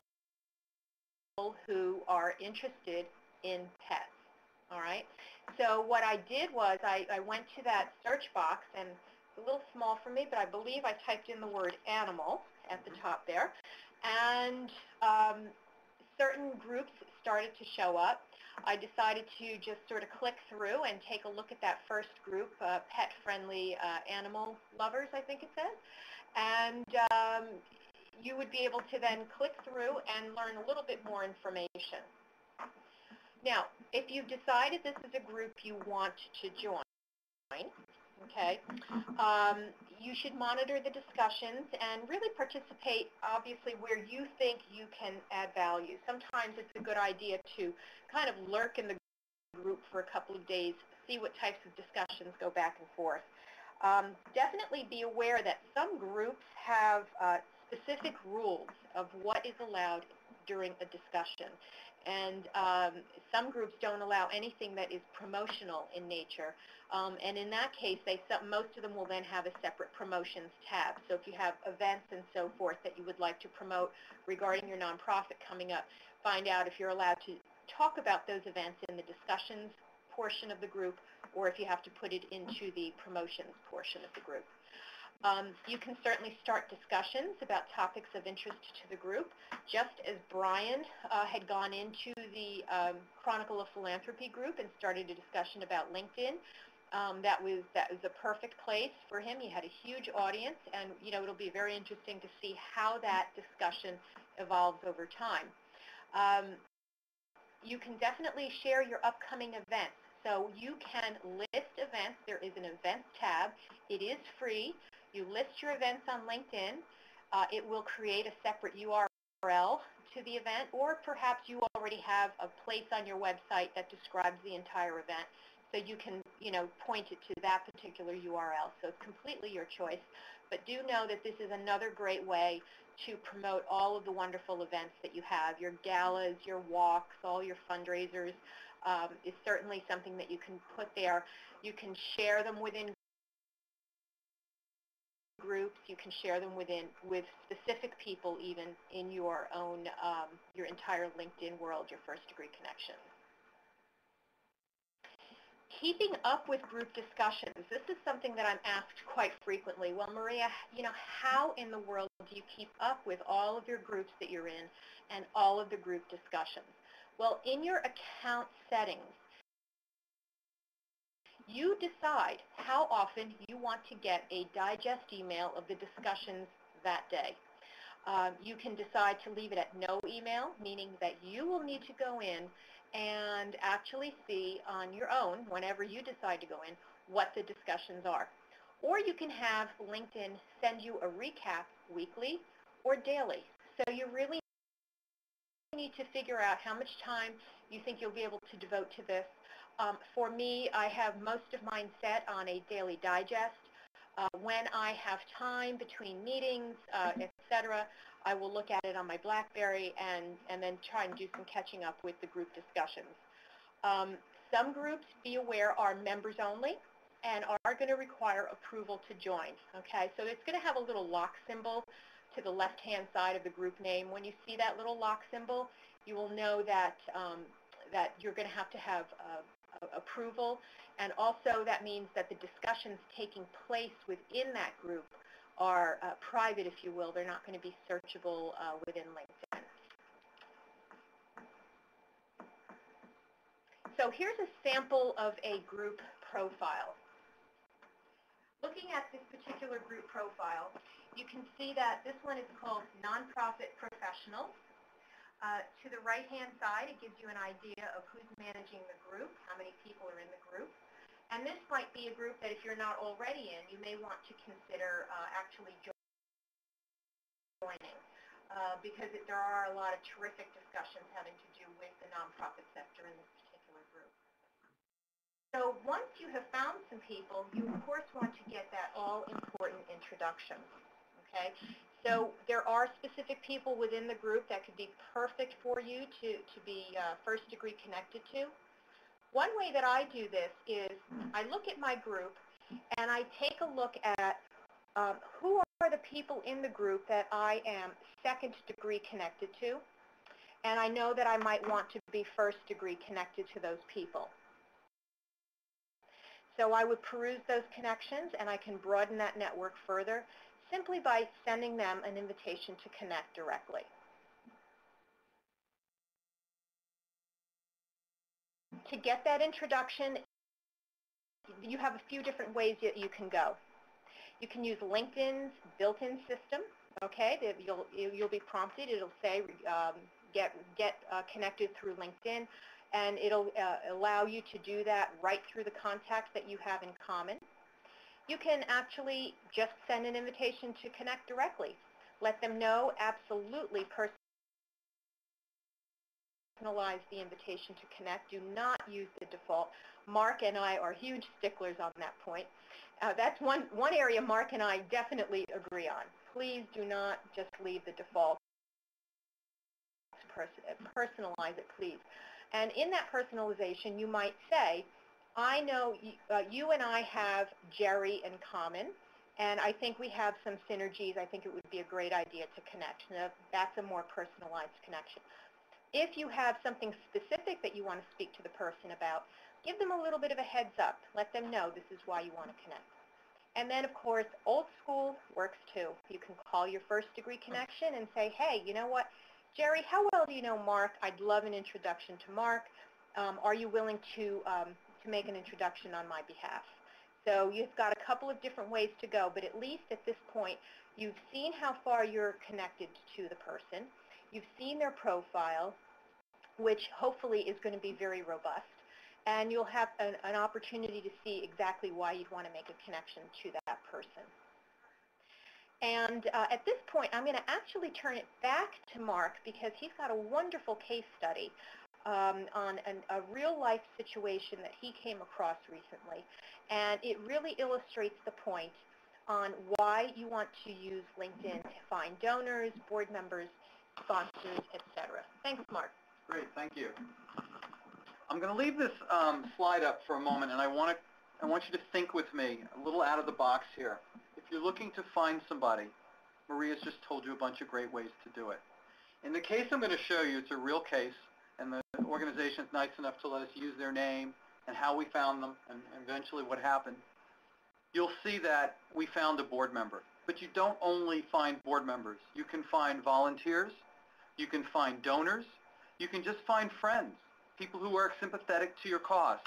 who are interested in pets. All right. So what I did was I went to that search box, and it's a little small for me, but I believe I typed in the word animal at the top there. And certain groups started to show up. I decided to just sort of click through and take a look at that first group, pet-friendly animal lovers, I think it says. And you would be able to then click through and learn a little bit more information. Now, if you've decided this is a group you want to join, okay, you should monitor the discussions and really participate, obviously, where you think you can add value. Sometimes it's a good idea to kind of lurk in the group for a couple of days, see what types of discussions go back and forth. Definitely be aware that some groups have specific rules of what is allowed during a discussion. And some groups don't allow anything that is promotional in nature. And in that case, most of them will then have a separate promotions tab. So if you have events and so forth that you would like to promote regarding your nonprofit coming up, find out if you're allowed to talk about those events in the discussions portion of the group, or if you have to put it into the promotions portion of the group. You can certainly start discussions about topics of interest to the group, just as Brian had gone into the Chronicle of Philanthropy group and started a discussion about LinkedIn. That was a perfect place for him. He had a huge audience, and it'll be very interesting to see how that discussion evolves over time. You can definitely share your upcoming events. So you can list events. There is an events tab. It is free. You list your events on LinkedIn. It will create a separate URL to the event, or perhaps you already have a place on your website that describes the entire event. So you can, point it to that particular URL. So it's completely your choice. But do know that this is another great way to promote all of the wonderful events that you have, your galas, your walks, all your fundraisers. Is certainly something that you can put there. You can share them within groups. You can share them with specific people, even in your own, your entire LinkedIn world, your first degree connection. Keeping up with group discussions. This is something that I'm asked quite frequently. Well, Maria, how in the world do you keep up with all of your groups that you're in and all of the group discussions? Well, in your account settings, you decide how often you want to get a digest email of the discussions that day. You can decide to leave it at no email, meaning that you will need to go in and actually see on your own, whenever you decide to go in, what the discussions are. Or you can have LinkedIn send you a recap weekly or daily. So you really need to figure out how much time you think you'll be able to devote to this. For me, I have most of mine set on a daily digest. When I have time between meetings, etc., I will look at it on my BlackBerry and then try and do some catching up with the group discussions. Some groups, be aware, are members only and are going to require approval to join. Okay, so it's going to have a little lock symbol to the left-hand side of the group name. When you see that little lock symbol, you will know that that you're going to have approval, and also that means that the discussions taking place within that group are private, if you will. They're not going to be searchable within LinkedIn. So here's a sample of a group profile. Looking at this particular group profile, you can see that this one is called Nonprofit Professionals. To the right-hand side, it gives you an idea of who's managing the group, how many people are in the group. And this might be a group that if you're not already in, you may want to consider actually joining. because there are a lot of terrific discussions having to do with the nonprofit sector in this particular group. So once you have found some people, you of course want to get that all-important introduction, okay? So there are specific people within the group that could be perfect for you to be first degree connected to. One way that I do this is I look at my group and I take a look at who are the people in the group that I am second degree connected to, and I know that I might want to be first degree connected to those people. So I would peruse those connections, and I can broaden that network further simply by sending them an invitation to connect directly. To get that introduction, you have a few different ways that you can go. You can use LinkedIn's built-in system. Okay, you'll be prompted. It'll say get connected through LinkedIn, and it'll allow you to do that right through the contacts that you have in common. You can actually just send an invitation to connect directly. Let them know, absolutely personalize the invitation to connect. Do not use the default. Mark and I are huge sticklers on that point. That's one area Mark and I definitely agree on. Please do not just leave the default. Personalize it, please. And in that personalization, you might say, I know you and I have Jerry in common, and I think we have some synergies. I think it would be a great idea to connect. Now, that's a more personalized connection. If you have something specific that you want to speak to the person about, give them a little bit of a heads up. Let them know this is why you want to connect. And then, of course, old school works too. You can call your first degree connection and say, hey, you know what, Jerry, how well do you know Mark? I'd love an introduction to Mark. Are you willing to make an introduction on my behalf? So you've got a couple of different ways to go, but at least at this point, you've seen how far you're connected to the person. You've seen their profile, which hopefully is going to be very robust, and you'll have an opportunity to see exactly why you'd want to make a connection to that person. And at this point, I'm going to actually turn it back to Mark because he's got a wonderful case study on a real-life situation that he came across recently, and it really illustrates the point on why you want to use LinkedIn to find donors, board members, sponsors, etc. Thanks, Mark. Great, thank you. I'm going to leave this slide up for a moment, and I want you to think with me a little out of the box here. If you're looking to find somebody, Maria's just told you a bunch of great ways to do it. In the case I'm going to show you, it's a real case, and the organization is nice enough to let us use their name and how we found them and eventually what happened. You'll see that we found a board member. But you don't only find board members. You can find volunteers. You can find donors. You can just find friends, people who are sympathetic to your cause.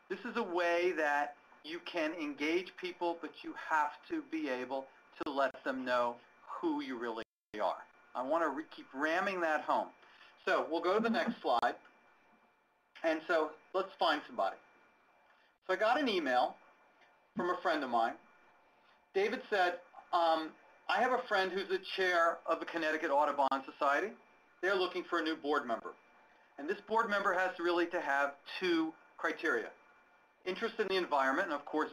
This is a way that you can engage people, but you have to be able to let them know who you really are. I want to keep ramming that home. So we'll go to the next slide. And so let's find somebody. So I got an email from a friend of mine. David said, I have a friend who's the chair of the Connecticut Audubon Society. They're looking for a new board member. And this board member has really to have two criteria. Interest in the environment, and of course,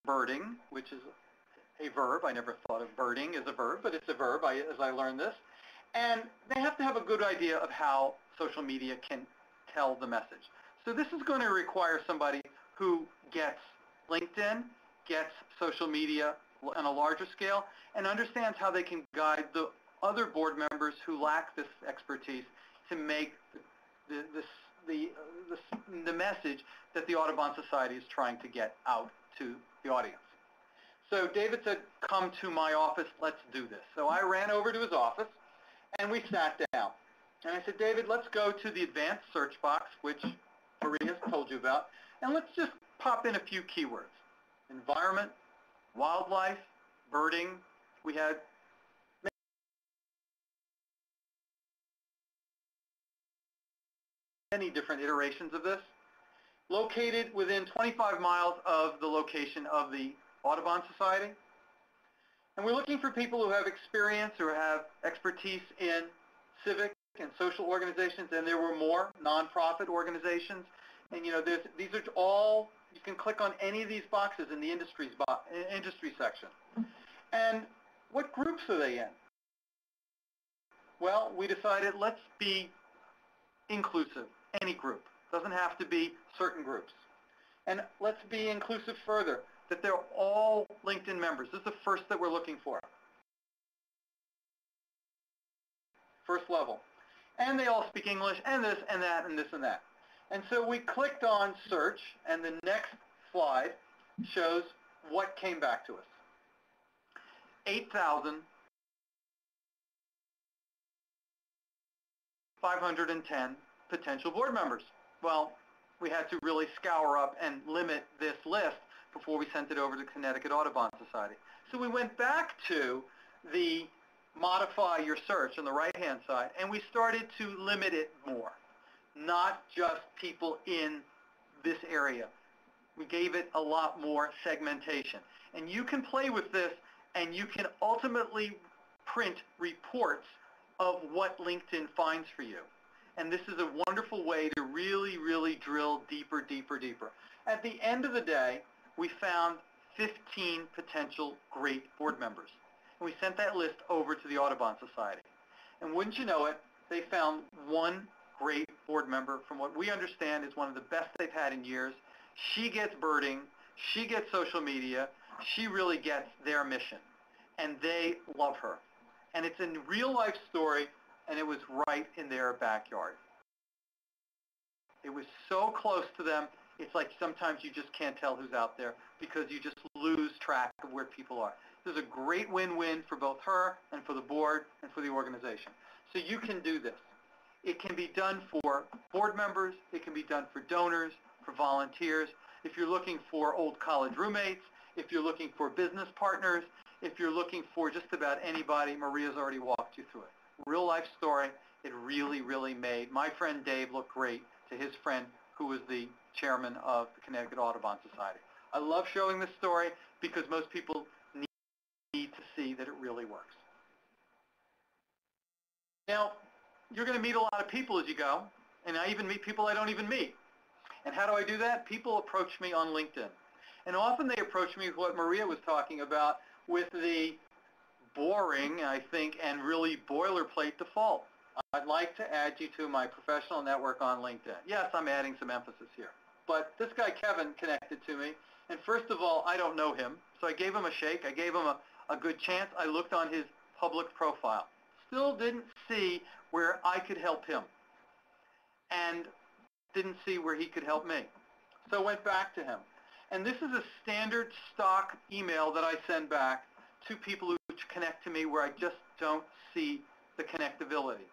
birding, which is a verb. I never thought of birding as a verb, but it's a verb as I learned this. And they have to have a good idea of how social media can tell the message. So this is going to require somebody who gets LinkedIn, gets social media on a larger scale, and understands how they can guide the other board members who lack this expertise to make the message that the Audubon Society is trying to get out to the audience. So David said, come to my office, let's do this. So I ran over to his office, and we sat down. And I said, David, let's go to the advanced search box, which Maria's told you about, and let's just pop in a few keywords. Environment, wildlife, birding. We had many different iterations of this. Located within 25 miles of the location of the Audubon Society. And we're looking for people who have experience or have expertise in civic and social organizations, and there were more nonprofit organizations. And these are all, you can click on any of these boxes in the industry section. And what groups are they in? Well, we decided let's be inclusive, any group. Doesn't have to be certain groups. And let's be inclusive further, that they're all LinkedIn members. This is the first that we're looking for. First level. And they all speak English, and this and that and this and that. And so we clicked on search, and the next slide shows what came back to us. 8,510 potential board members. Well, we had to really scour up and limit this list before we sent it over to Connecticut Audubon Society. So we went back to the modify your search on the right-hand side, and we started to limit it more, not just people in this area. We gave it a lot more segmentation. And you can play with this, and you can ultimately print reports of what LinkedIn finds for you. And this is a wonderful way to really, really drill deeper, deeper, deeper. At the end of the day, we found 15 potential great board members. And we sent that list over to the Audubon Society. And wouldn't you know it, they found one great board member from what we understand is one of the best they've had in years. She gets birding, she gets social media, she really gets their mission. And they love her. And it's a real life story, and it was right in their backyard. It was so close to them, it's like sometimes you just can't tell who's out there because you just lose track of where people are. This is a great win-win for both her and for the board and for the organization. So you can do this. It can be done for board members, it can be done for donors, for volunteers, if you're looking for old college roommates, if you're looking for business partners, if you're looking for just about anybody. Maria's already walked you through it. Real life story. It really, really made my friend Dave look great to his friend who was the chairman of the Connecticut Audubon Society. I love showing this story because most people need to see that it really works. Now, you're going to meet a lot of people as you go, and I even meet people I don't even meet. And how do I do that? People approach me on LinkedIn. And often they approach me with what Maria was talking about, with the boring, I think, and really boilerplate default. I'd like to add you to my professional network on LinkedIn. Yes, I'm adding some emphasis here. But this guy, Kevin, connected to me. And first of all, I don't know him. So I gave him a shake. I gave him a good chance. I looked on his public profile. Still didn't see where I could help him. And didn't see where he could help me. So I went back to him. And this is a standard stock email that I send back to people who connect to me where I just don't see the connectability.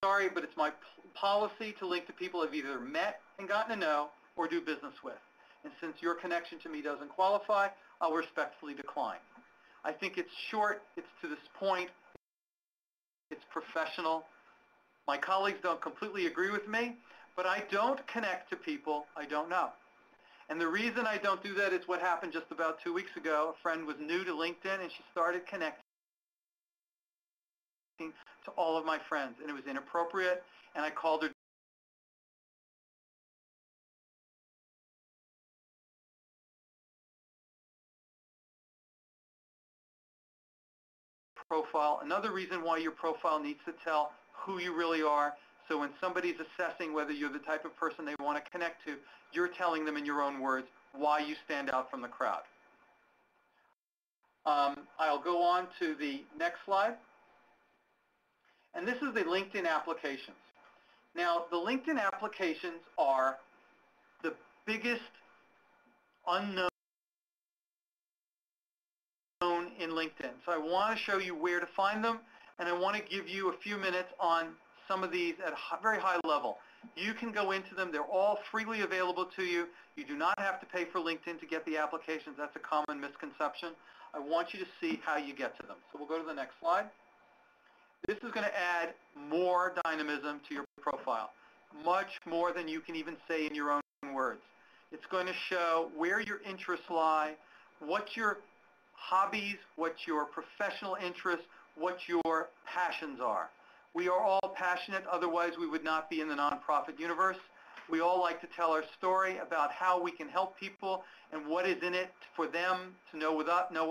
Sorry, but it's my policy to link to people I've either met and gotten to know or do business with. And since your connection to me doesn't qualify, I'll respectfully decline. I think it's short, it's to this point, it's professional. My colleagues don't completely agree with me, but I don't connect to people I don't know. And the reason I don't do that is what happened just about 2 weeks ago. A friend was new to LinkedIn, and she started connecting to all of my friends, and it was inappropriate, and I called her profile. Another reason why your profile needs to tell who you really are. So when somebody's assessing whether you're the type of person they want to connect to, you're telling them in your own words why you stand out from the crowd. I'll go on to the next slide. And this is the LinkedIn applications. Now, the LinkedIn applications are the biggest unknown in LinkedIn. So I want to show you where to find them, and I want to give you a few minutes on some of these at a very high level. You can go into them. They're all freely available to you. You do not have to pay for LinkedIn to get the applications. That's a common misconception. I want you to see how you get to them. So we'll go to the next slide. This is going to add more dynamism to your profile, much more than you can even say in your own words. It's going to show where your interests lie, what your hobbies, what your professional interests, what your passions are. We are all passionate, otherwise we would not be in the nonprofit universe. We all like to tell our story about how we can help people and what is in it for them to know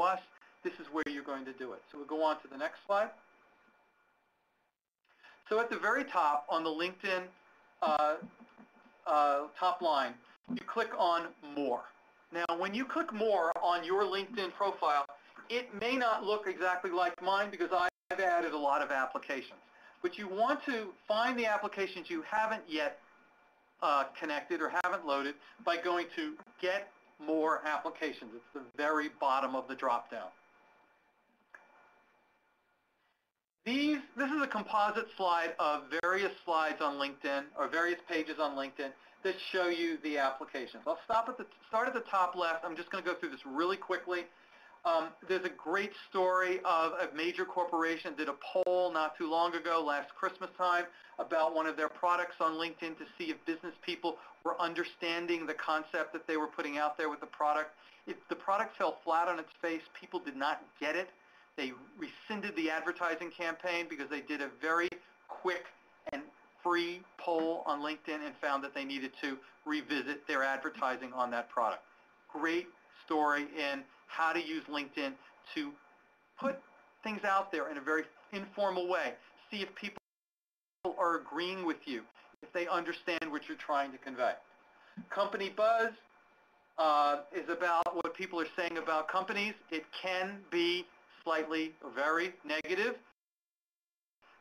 us. This is where you're going to do it. So we'll go on to the next slide. So at the very top on the LinkedIn top line, you click on More. Now, when you click More on your LinkedIn profile, it may not look exactly like mine because I've added a lot of applications. But you want to find the applications you haven't yet connected or haven't loaded by going to Get More Applications. It's the very bottom of the drop-down. This is a composite slide of various slides on LinkedIn or various pages on LinkedIn that show you the applications. I'll start at the top left. I'm just going to go through this really quickly. There's a great story of a major corporation did a poll not too long ago, last Christmas time, about one of their products on LinkedIn to see if business people were understanding the concept that they were putting out there with the product. If the product fell flat on its face, people did not get it. They rescinded the advertising campaign because they did a very quick and free poll on LinkedIn and found that they needed to revisit their advertising on that product. Great story in how to use LinkedIn to put things out there in a very informal way. See if people are agreeing with you, if they understand what you're trying to convey. Company buzz is about what people are saying about companies. It can be slightly or very negative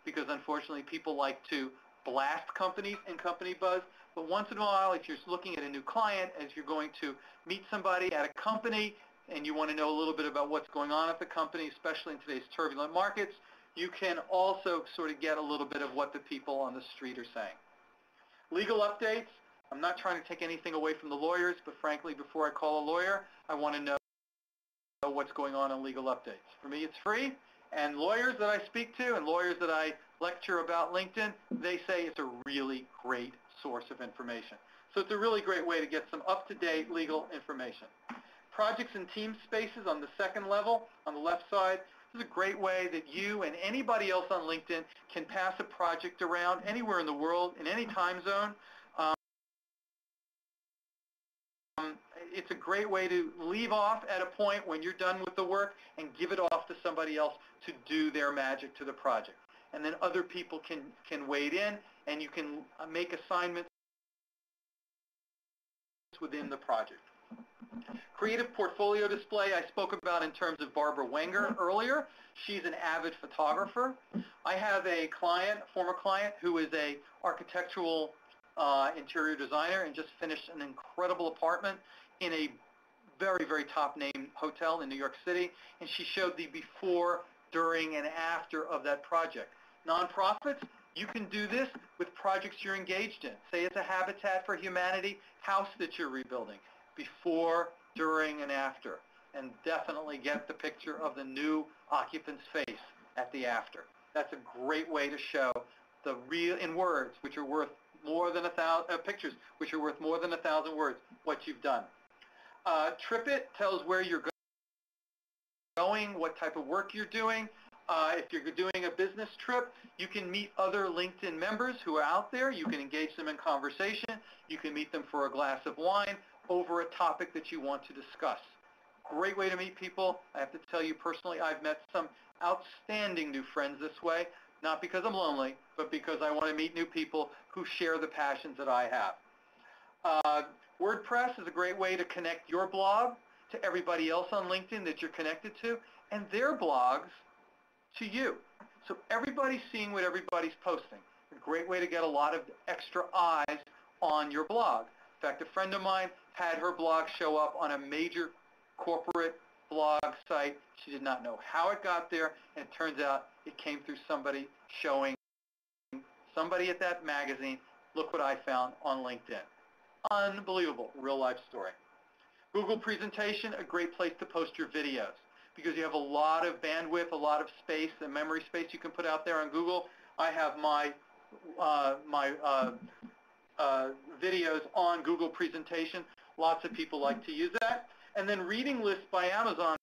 because unfortunately people like to blast companies in company buzz. But once in a while, if you're looking at a new client, as you're going to meet somebody at a company and you want to know a little bit about what's going on at the company, especially in today's turbulent markets, you can also sort of get a little bit of what the people on the street are saying. Legal updates. I'm not trying to take anything away from the lawyers, but frankly, before I call a lawyer, I want to know what's going on in legal updates. For me, it's free, and lawyers that I speak to and lawyers that I lecture about LinkedIn, they say it's a really great source of information. So it's a really great way to get some up-to-date legal information. Projects and team spaces on the second level, on the left side. This is a great way that you and anybody else on LinkedIn can pass a project around anywhere in the world, in any time zone. It's a great way to leave off at a point when you're done with the work and give it off to somebody else to do their magic to the project. And then other people can wade in, and you can make assignments within the project. Creative portfolio display I spoke about in terms of Barbara Wenger earlier. She's an avid photographer. I have a client, a former client, who is a architectural interior designer and just finished an incredible apartment in a very, very top-name hotel in New York City, and she showed the before, during, and after of that project. Nonprofits, you can do this with projects you're engaged in. Say it's a Habitat for Humanity house that you're rebuilding, before, during, and after, and definitely get the picture of the new occupant's face at the after. That's a great way to show the real, in words, which are worth more than 1,000, pictures, which are worth more than 1,000 words, what you've done. Trip It tells where you're going, what type of work you're doing. If you're doing a business trip, you can meet other LinkedIn members who are out there. You can engage them in conversation. You can meet them for a glass of wine over a topic that you want to discuss. Great way to meet people. I have to tell you personally, I've met some outstanding new friends this way, not because I'm lonely, but because I want to meet new people who share the passions that I have. WordPress is a great way to connect your blog to everybody else on LinkedIn that you're connected to, and their blogs to you. So everybody's seeing what everybody's posting. A great way to get a lot of extra eyes on your blog. In fact, a friend of mine had her blog show up on a major corporate blog site. She did not know how it got there, and it turns out it came through somebody showing somebody at that magazine, look what I found on LinkedIn. Unbelievable, real life story. Google Presentation, a great place to post your videos because you have a lot of bandwidth, a lot of space, and memory space you can put out there on Google. I have my videos on Google Presentation. Lots of people like to use that. And then reading lists by Amazon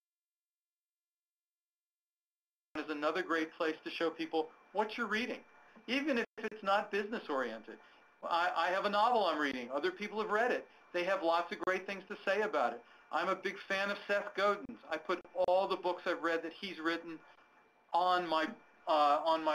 is another great place to show people what you're reading, even if it's not business-oriented. I have a novel I'm reading. Other people have read it. They have lots of great things to say about it. I'm a big fan of Seth Godin's. I put all the books I've read that he's written on my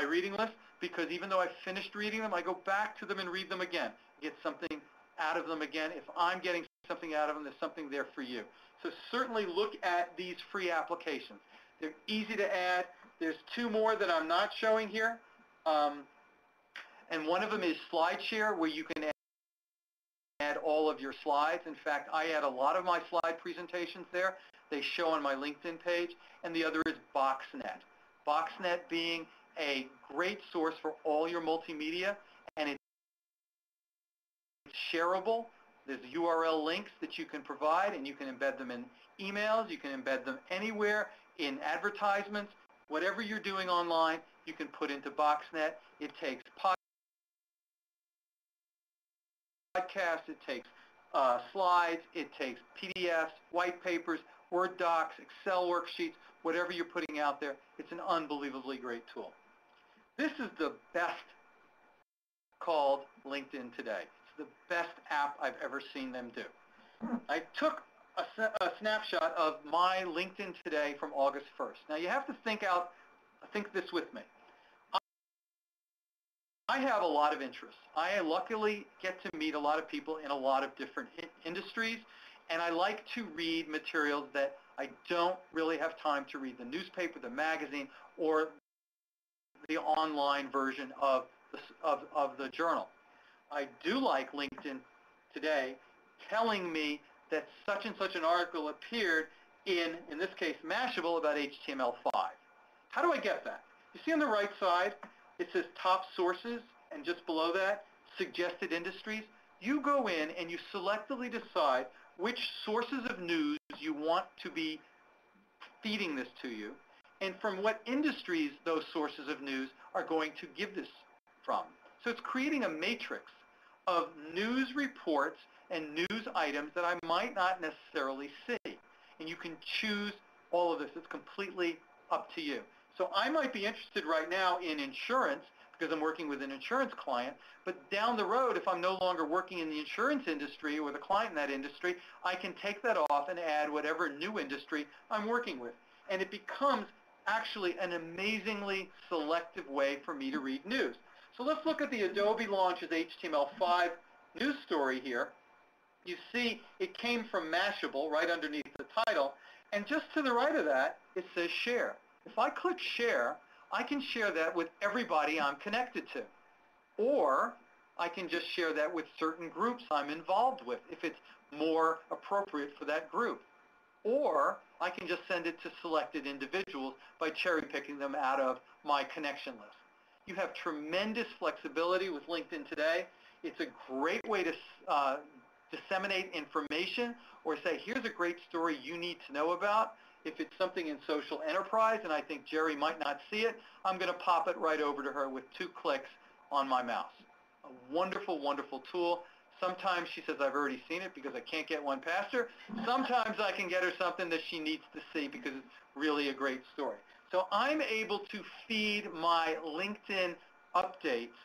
reading list, because even though I've finished reading them, I go back to them and read them again, get something out of them again. If I'm getting something out of them, there's something there for you. So certainly look at these free applications. They're easy to add. There's two more that I'm not showing here, and one of them is SlideShare, where you can add all of your slides. In fact, I add a lot of my slide presentations there. They show on my LinkedIn page. And the other is BoxNet. BoxNet being a great source for all your multimedia, and it's shareable. There's URL links that you can provide, and you can embed them in emails. You can embed them anywhere in advertisements. Whatever you're doing online, you can put into BoxNet. It takes podcasts, it takes slides, it takes PDFs, white papers, Word docs, Excel worksheets, whatever you're putting out there. It's an unbelievably great tool. This is the best called LinkedIn Today. It's the best app I've ever seen them do. I took a snapshot of my LinkedIn Today from August 1st. Now you have to think this with me. I have a lot of interests. I luckily get to meet a lot of people in a lot of different industries, and I like to read materials that I don't really have time to read, the newspaper, the magazine, or the online version of the journal. I do like LinkedIn Today telling me that such and such an article appeared in this case, Mashable, about HTML5. How do I get that? You see on the right side, it says top sources, and just below that, suggested industries. You go in and you selectively decide which sources of news you want to be feeding this to you, and from what industries those sources of news are going to give this from. So it's creating a matrix of news reports and news items that I might not necessarily see. And you can choose all of this. It's completely up to you. So I might be interested right now in insurance because I'm working with an insurance client, but down the road, if I'm no longer working in the insurance industry or with a client in that industry, I can take that off and add whatever new industry I'm working with. And it becomes actually an amazingly selective way for me to read news. So let's look at the Adobe launches HTML5 news story here. You see it came from Mashable right underneath the title, and just to the right of that, it says share. If I click share, I can share that with everybody I'm connected to. Or I can just share that with certain groups I'm involved with if it's more appropriate for that group. Or I can just send it to selected individuals by cherry picking them out of my connection list. You have tremendous flexibility with LinkedIn Today. It's a great way to disseminate information or say, here's a great story you need to know about. If it's something in social enterprise and I think Jerry might not see it, I'm going to pop it right over to her with 2 clicks on my mouse. A wonderful, wonderful tool. Sometimes she says, I've already seen it because I can't get one past her. Sometimes I can get her something that she needs to see because it's really a great story. So I'm able to feed my LinkedIn updates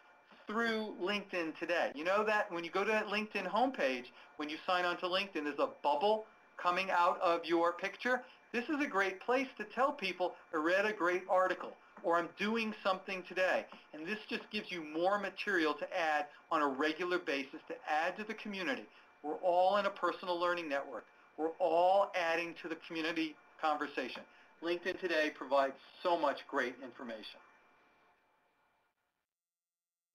through LinkedIn Today. You know that when you go to that LinkedIn homepage, when you sign on to LinkedIn, there's a bubble coming out of your picture. This is a great place to tell people, I read a great article, or I'm doing something today. And this just gives you more material to add on a regular basis to add to the community. We're all in a personal learning network. We're all adding to the community conversation. LinkedIn Today provides so much great information.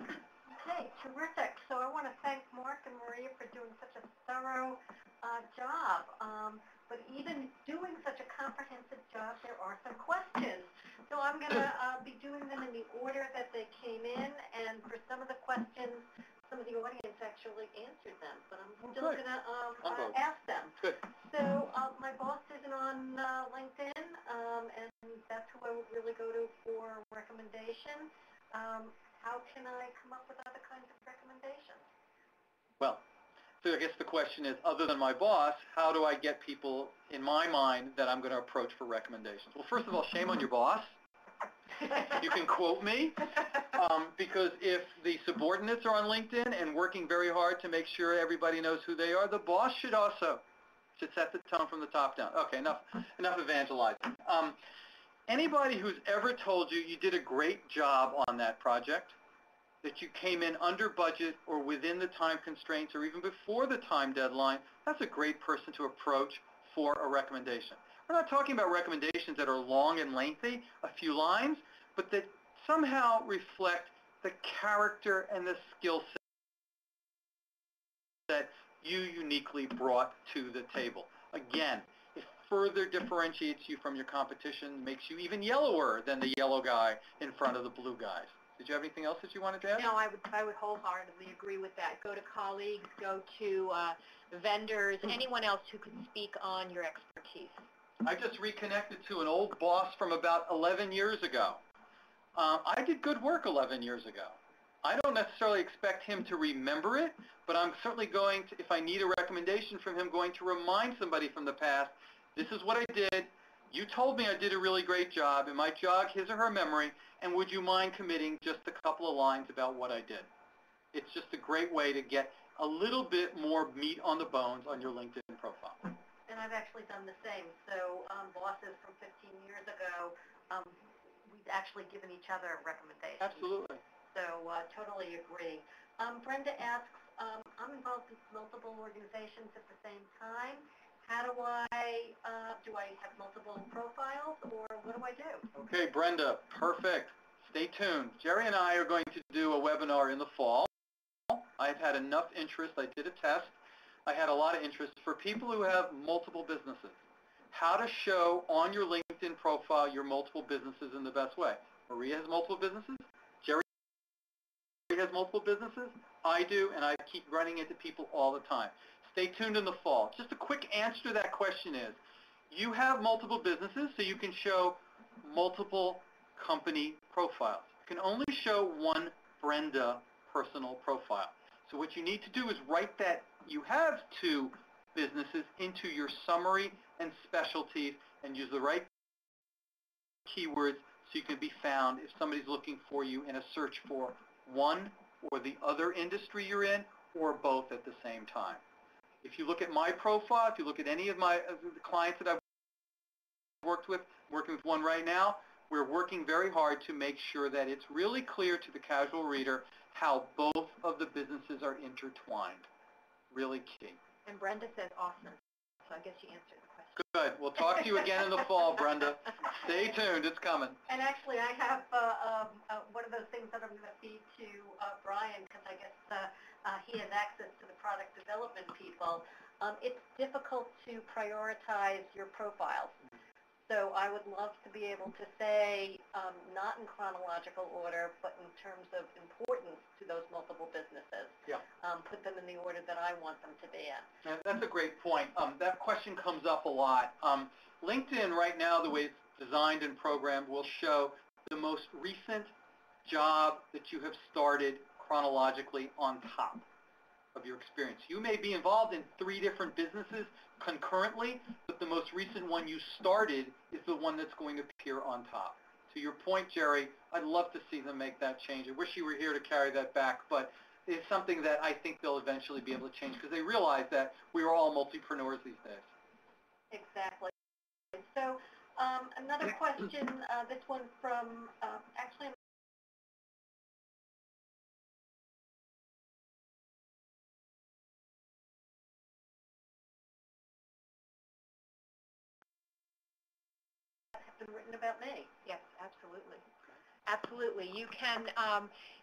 Okay, terrific. So I want to thank Mark and Maria for doing such a thorough job. But even doing such a comprehensive job, there are some questions. So I'm going to be doing them in the order that they came in, and for some of the questions, some of the audience actually answered them, but I'm still going to ask them. Good. So my boss isn't on LinkedIn, and that's who I would really go to for recommendation. How can I come up with other kinds of recommendations? Well, So I guess the question is, other than my boss, how do I get people in my mind that I'm going to approach for recommendations? Well, first of all, shame on your boss. You can quote me, because if the subordinates are on LinkedIn and working very hard to make sure everybody knows who they are, the boss should set the tone from the top down. Okay, enough evangelizing. Anybody who's ever told you you did a great job on that project, that you came in under budget or within the time constraints or even before the time deadline, that's a great person to approach for a recommendation. We're not talking about recommendations that are long and lengthy, a few lines, but that somehow reflect the character and the skill set that you uniquely brought to the table. Again, it further differentiates you from your competition, makes you even yellower than the yellow guy in front of the blue guys. Did you have anything else that you wanted to add? No, I would wholeheartedly agree with that. Go to colleagues, go to vendors, anyone else who could speak on your expertise. I just reconnected to an old boss from about 11 years ago. I did good work 11 years ago. I don't necessarily expect him to remember it, but I'm certainly going to, if I need a recommendation from him, going to remind somebody from the past, this is what I did. You told me I did a really great job. It might jog his or her memory, and would you mind committing just a couple of lines about what I did? It's just a great way to get a little bit more meat on the bones on your LinkedIn profile. And I've actually done the same. So bosses from 15 years ago, we've actually given each other recommendations. Absolutely. So totally agree. Brenda asks, I'm involved with multiple organizations at the same time. How do I have multiple profiles, or what do I do? Okay, Brenda, perfect. Stay tuned. Jerry and I are going to do a webinar in the fall. I've had enough interest. I did a test. I had a lot of interest for people who have multiple businesses. How to show on your LinkedIn profile your multiple businesses in the best way. Maria has multiple businesses. Jerry has multiple businesses. I do, and I keep running into people all the time. Stay tuned in the fall. Just a quick answer to that question is, you have multiple businesses, so you can show multiple company profiles. You can only show one Brenda personal profile. So what you need to do is write that you have two businesses into your summary and specialties and use the right keywords so you can be found if somebody's looking for you in a search for one or the other industry you're in, or both at the same time. If you look at my profile, if you look at any of the clients that I've working with one right now, we're working very hard to make sure that it's really clear to the casual reader how both of the businesses are intertwined. Really key. And Brenda says awesome, so I guess you answered the question. Good. We'll talk to you again in the fall, Brenda. Stay tuned. It's coming. And actually, I have one of those things that I'm going to feed to Brian, because I guess he has access to the product development people. It's difficult to prioritize your profiles. So I would love to be able to say, not in chronological order, but in terms of importance to those multiple businesses. Yeah. Put them in the order that I want them to be in. And that's a great point. That question comes up a lot. LinkedIn right now, the way it's designed and programmed, will show the most recent job that you have started chronologically on top of your experience. You may be involved in 3 different businesses concurrently, but the most recent one you started is the one that's going to appear on top. To your point, Jerry, I'd love to see them make that change. I wish you were here to carry that back, but it's something that I think they'll eventually be able to change because they realize that we are all multipreneurs these days. Exactly. So another question, this one from, actually, have been written about me. Yes, absolutely. Absolutely. You can,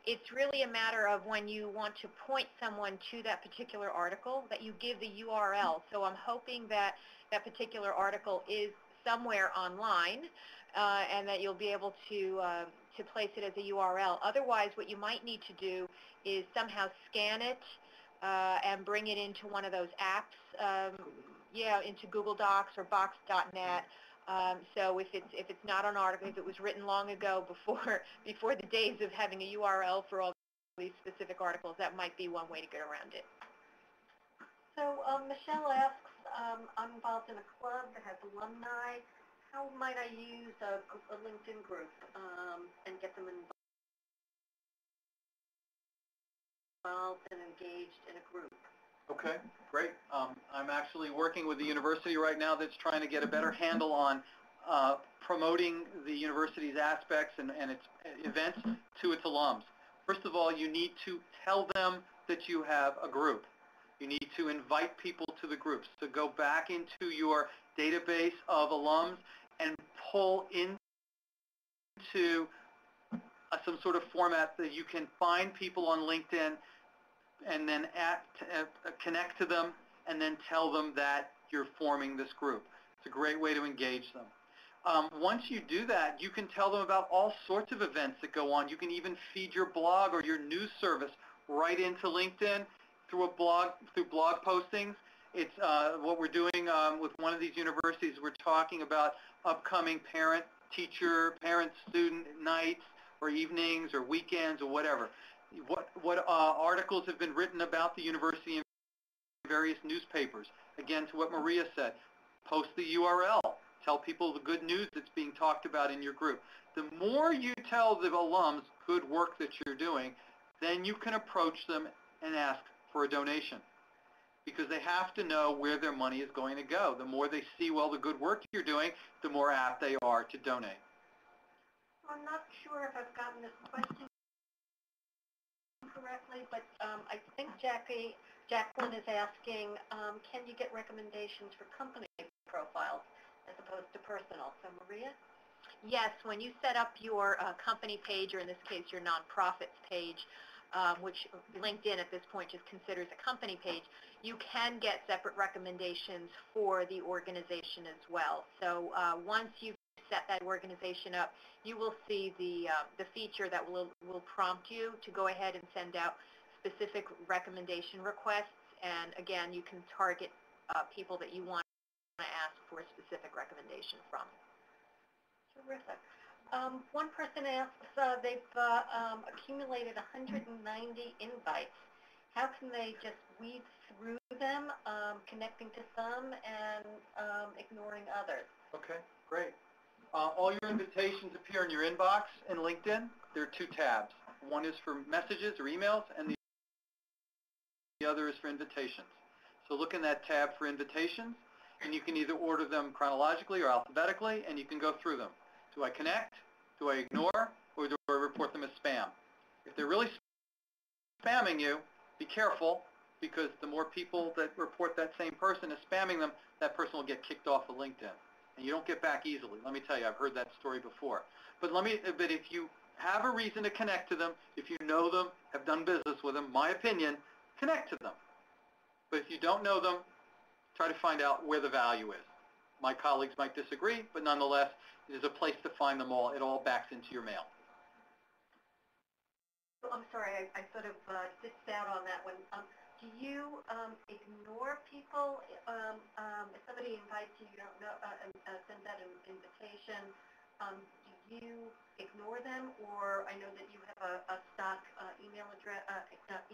it's really a matter of when you want to point someone to that particular article that you give the URL. So I'm hoping that that particular article is somewhere online and that you'll be able to place it as a URL. Otherwise, what you might need to do is somehow scan it and bring it into one of those apps, into Google Docs or Box.net. So if it's not an article, if it was written long ago before the days of having a URL for all these specific articles, that might be one way to get around it. So Michelle asks, I'm involved in a club that has alumni. How might I use a LinkedIn group and get them involved and engaged in a group? Okay, great. I'm actually working with the university right now that's trying to get a better handle on promoting the university's aspects and its events to its alums. First of all, you need to tell them that you have a group. You need to invite people to the groups. So go back into your database of alums and pull into some sort of format that you can find people on LinkedIn and then connect to them and then tell them that you're forming this group. It's a great way to engage them. Once you do that, you can tell them about all sorts of events that go on. You can even feed your blog or your news service right into LinkedIn through blog postings. It's what we're doing with one of these universities. We're talking about upcoming parent-teacher, parent-student nights or evenings or weekends or whatever. What articles have been written about the university in various newspapers. Again, to what Maria said, post the URL. Tell people the good news that's being talked about in your group. The more you tell the alums good work that you're doing, then you can approach them and ask for a donation, because they have to know where their money is going to go. The more they see, well, the good work you're doing, the more apt they are to donate. I'm not sure if I've gotten this question correctly, but I think Jacqueline is asking, can you get recommendations for company profiles as opposed to personal? So Maria? Yes, when you set up your company page, or in this case your nonprofits page, which LinkedIn at this point just considers a company page, you can get separate recommendations for the organization as well. So once you've set that organization up, you will see the feature that will prompt you to go ahead and send out specific recommendation requests. And again, you can target people that you want to ask for a specific recommendation from. Terrific. One person asks, they've accumulated 190 invites. How can they just weed through them, connecting to some and ignoring others? Okay, great. All your invitations appear in your inbox in LinkedIn. There are two tabs. One is for messages or emails, and the other is for invitations. So look in that tab for invitations, and you can either order them chronologically or alphabetically, and you can go through them. Do I connect? Do I ignore? Or do I report them as spam? If they're really spamming you, be careful, because the more people that report that same person as spamming them, that person will get kicked off of LinkedIn. And you don't get back easily. Let me tell you, I've heard that story before. But if you have a reason to connect to them, if you know them, have done business with them, my opinion, connect to them. But if you don't know them, try to find out where the value is. My colleagues might disagree, but nonetheless, there's a place to find them all. It all backs into your mail. Oh, I'm sorry, I sort of ditched out on that one. Do you ignore people if somebody invites you, you don't know, sends out an invitation? Do you ignore them, or I know that you have a stock email address?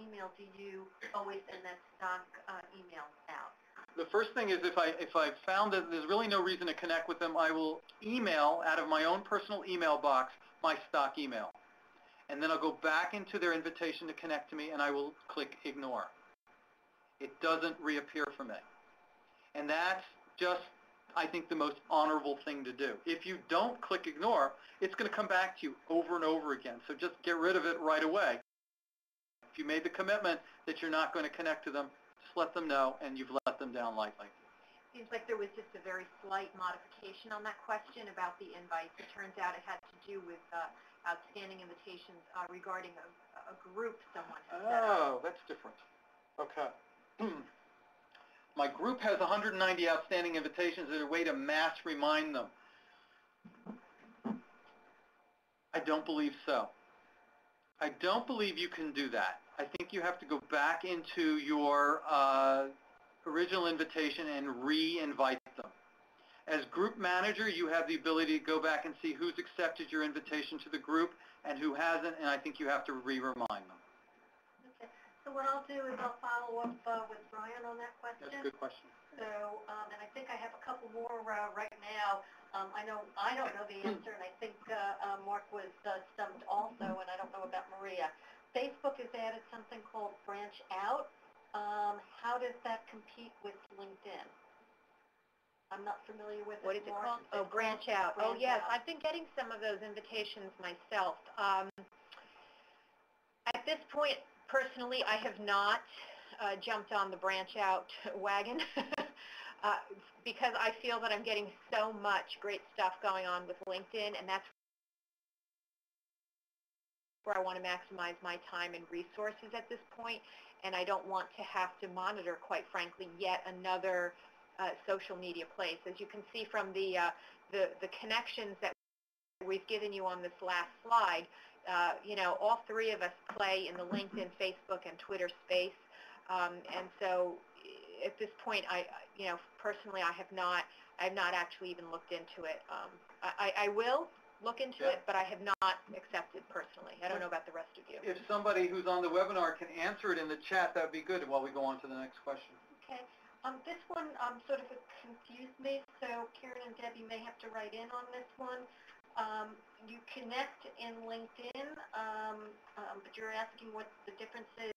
Email. Do you always send that stock email out? The first thing is, if I've found that there's really no reason to connect with them, I will email out of my own personal email box my stock email. And then I'll go back into their invitation to connect to me, and I will click ignore. It doesn't reappear for me. And that's just, I think, the most honorable thing to do. If you don't click ignore, it's going to come back to you over and over again. So just get rid of it right away. If you made the commitment that you're not going to connect to them, just let them know, and you've let them down lightly. Seems like there was just a very slight modification on that question about the invites. It turns out it had to do with outstanding invitations regarding a group someone has set up. Oh, that's different. Okay. My group has 190 outstanding invitations. There's a way to mass remind them. I don't believe so. I don't believe you can do that. I think you have to go back into your original invitation and re-invite them. As group manager, you have the ability to go back and see who's accepted your invitation to the group and who hasn't, and I think you have to re-remind them. Okay. So what I'll do is I'll follow up with Brian on that question. That's a good question. So, and I think I have a couple more right now. I don't know the answer, and I think Mark was stumped also, and I don't know about Maria. Facebook has added something called Branch Out. How does that compete with LinkedIn? I'm not familiar with it. What is it Mark. called? Oh, Branch Out. Oh, Branch yes, Out. I've been getting some of those invitations myself. At this point, personally, I have not jumped on the Branch Out wagon because I feel that I'm getting so much great stuff going on with LinkedIn, and that's where I want to maximize my time and resources at this point, and I don't want to have to monitor, quite frankly, yet another social media place. As you can see from the connections that we've given you on this last slide, you know, all three of us play in the LinkedIn, Facebook, and Twitter space, and so at this point, you know, personally, I have not actually even looked into it. I will look into it, but I have not accepted personally. I don't know about the rest of you. If somebody who's on the webinar can answer it in the chat, that would be good while we go on to the next question. Okay. This one sort of confused me, so Karen and Debbie may have to write in on this one. You connect in LinkedIn, but you're asking what the difference is,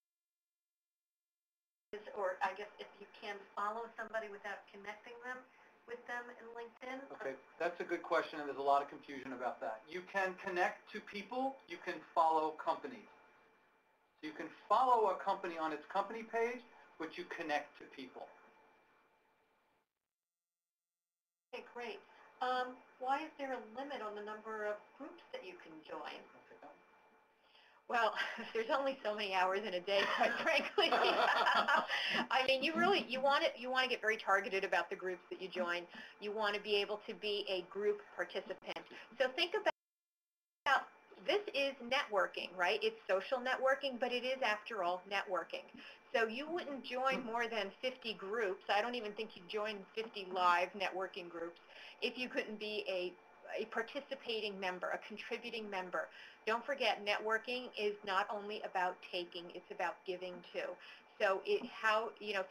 or I guess if you can follow somebody without connecting them with them in LinkedIn. Okay, that's a good question, and there's a lot of confusion about that. You can connect to people, you can follow companies. So you can follow a company on its company page, but you connect to people. Okay, great. Why is there a limit on the number of groups that you can join? Well, there's only so many hours in a day, quite frankly. I mean, you want to get very targeted about the groups that you join. You want to be able to be a group participant. So think about this is networking, right? It's social networking, but it is, after all, networking. So you wouldn't join more than 50 groups. I don't even think you'd join 50 live networking groups if you couldn't be a participating member, a contributing member. Don't forget, networking is not only about taking, it's about giving too. So if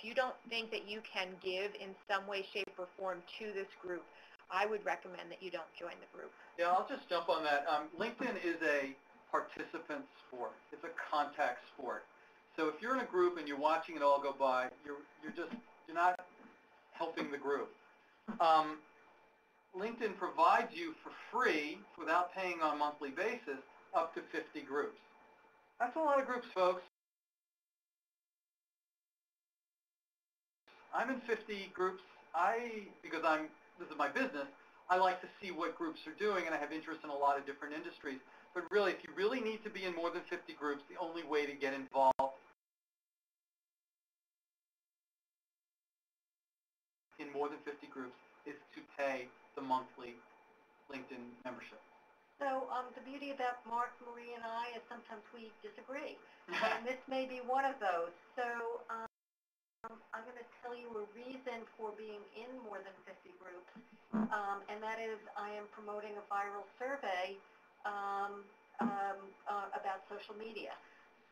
you don't think that you can give in some way, shape, or form to this group, I would recommend that you don't join the group. Yeah, I'll just jump on that. LinkedIn is a participant sport. It's a contact sport. So if you're in a group and you're watching it all go by, you're not helping the group. LinkedIn provides you for free, without paying on a monthly basis, up to 50 groups. That's a lot of groups, folks. I'm in 50 groups. Because this is my business, I like to see what groups are doing, and I have interest in a lot of different industries. But really, if you really need to be in more than 50 groups, the only way to get involved in more than 50 groups is to pay the monthly LinkedIn membership. So the beauty about Mark, Marie, and I is sometimes we disagree, and this may be one of those. So I'm going to tell you a reason for being in more than 50 groups, and that is I am promoting a viral survey about social media.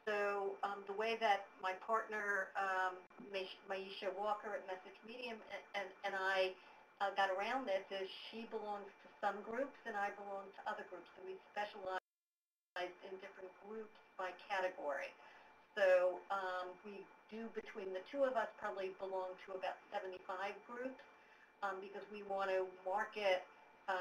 So the way that my partner, Maisha Walker at Message Medium, and I got around this is she belongs to some groups and I belong to other groups. So we specialize in different groups by category. So we do, between the two of us, probably belong to about 75 groups because we want to market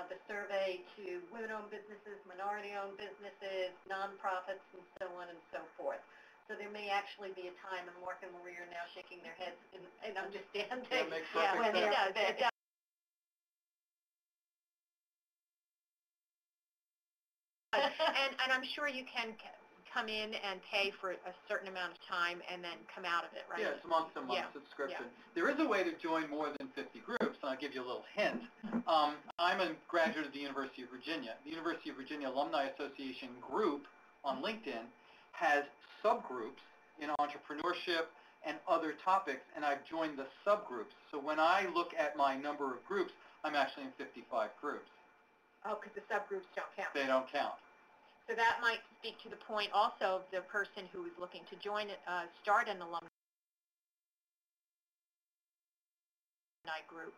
the survey to women-owned businesses, minority-owned businesses, nonprofits, and so on and so forth. So there may actually be a time, and Mark and Marie are now shaking their heads in understanding. That makes perfect sense. It does. It does. And I'm sure you can come in and pay for a certain amount of time and then come out of it, right? Yeah, it's a month-to-month subscription. Yeah. There is a way to join more than 50 groups, and I'll give you a little hint. I'm a graduate of the University of Virginia. The University of Virginia Alumni Association group on LinkedIn has subgroups in entrepreneurship and other topics, and I've joined the subgroups. So when I look at my number of groups, I'm actually in 55 groups. Oh, because the subgroups don't count. They don't count. So that might speak to the point also of the person who is looking to join, start an alumni group.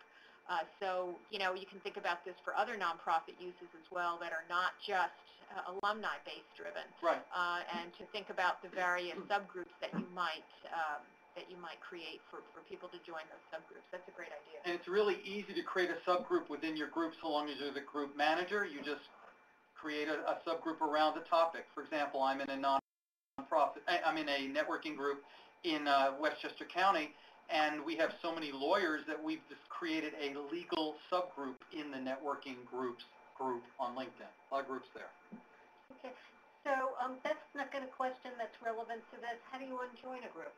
So, you can think about this for other nonprofit uses as well that are not just alumni-based driven. Right. And to think about the various subgroups that you might create for people to join those subgroups. That's a great idea. And it's really easy to create a subgroup within your group so long as you're the group manager. You just create a subgroup around the topic. For example, I'm in a nonprofit, I'm in a networking group in Westchester County, and we have so many lawyers that we've just created a legal subgroup in the networking group on LinkedIn. A lot of groups there. Okay, so that's not going to question that's relevant to this. How do you join a group?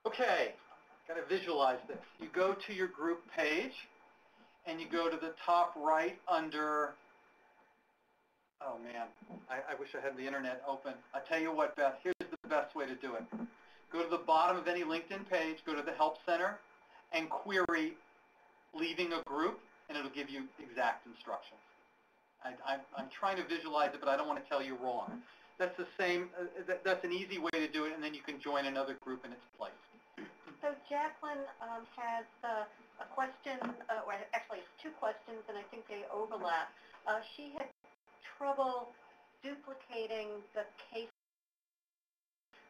Okay, got to visualize this. You go to your group page, and you go to the top right under, oh man, I wish I had the internet open. I tell you what, Beth, here's the best way to do it. Go to the bottom of any LinkedIn page, go to the Help Center, and query leaving a group, and it'll give you exact instructions. I'm trying to visualize it, but I don't want to tell you wrong. That's the same, that's an easy way to do it, and then you can join another group in its place. So Jacqueline has a question, or actually it's two questions, and I think they overlap. She had trouble duplicating the case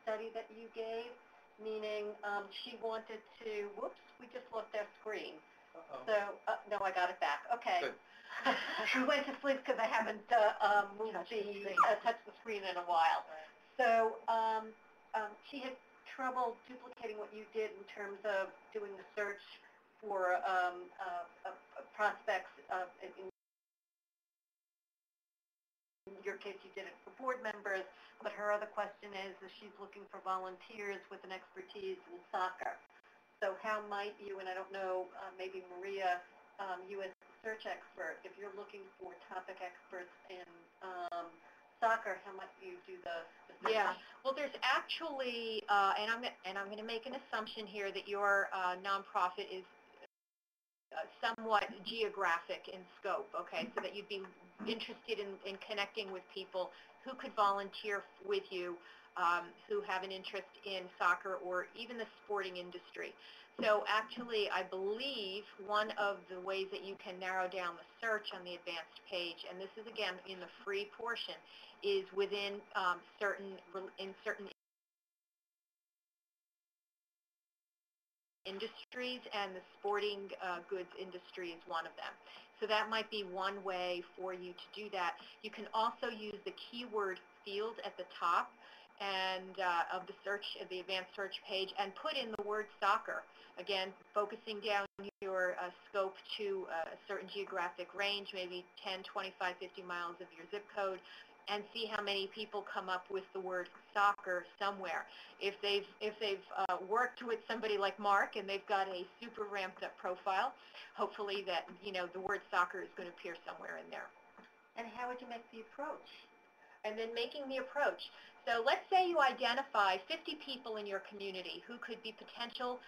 study that you gave, meaning she wanted to, whoops, we just lost our screen. Uh-oh. So, no, I got it back. Okay. Good. We went to sleep because I haven't touched the screen in a while. So she had trouble duplicating what you did in terms of doing the search for prospects. In your case, you did it for board members, but her other question is she's looking for volunteers with an expertise in soccer. So how might you, and I don't know, maybe Maria, you as a search expert, if you're looking for topic experts in soccer, how might you do the search? Yeah, well, there's actually, and I'm going to make an assumption here that your nonprofit is somewhat geographic in scope, okay, so that you'd be interested in connecting with people who could volunteer with you, who have an interest in soccer or even the sporting industry. So actually, I believe one of the ways that you can narrow down the search on the advanced page, and this is again in the free portion, is within certain industries, and the sporting goods industry is one of them. So that might be one way for you to do that. You can also use the keyword field at the top and of the search, the advanced search page, and put in the word soccer. Again, focusing down your scope to a certain geographic range, maybe 10, 25, 50 miles of your zip code, and see how many people come up with the word soccer somewhere. If they've worked with somebody like Mark and they've got a super ramped up profile, hopefully that the word soccer is going to appear somewhere in there. And how would you make the approach? And then making the approach. So let's say you identify 50 people in your community who could be potential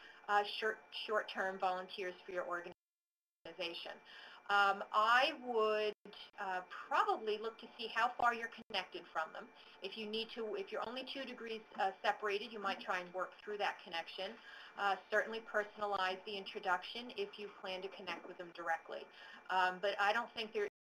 short-term volunteers for your organization. I would probably look to see how far you're connected from them. If you're only 2 degrees separated, you might try and work through that connection. Certainly personalize the introduction if you plan to connect with them directly. But I don't think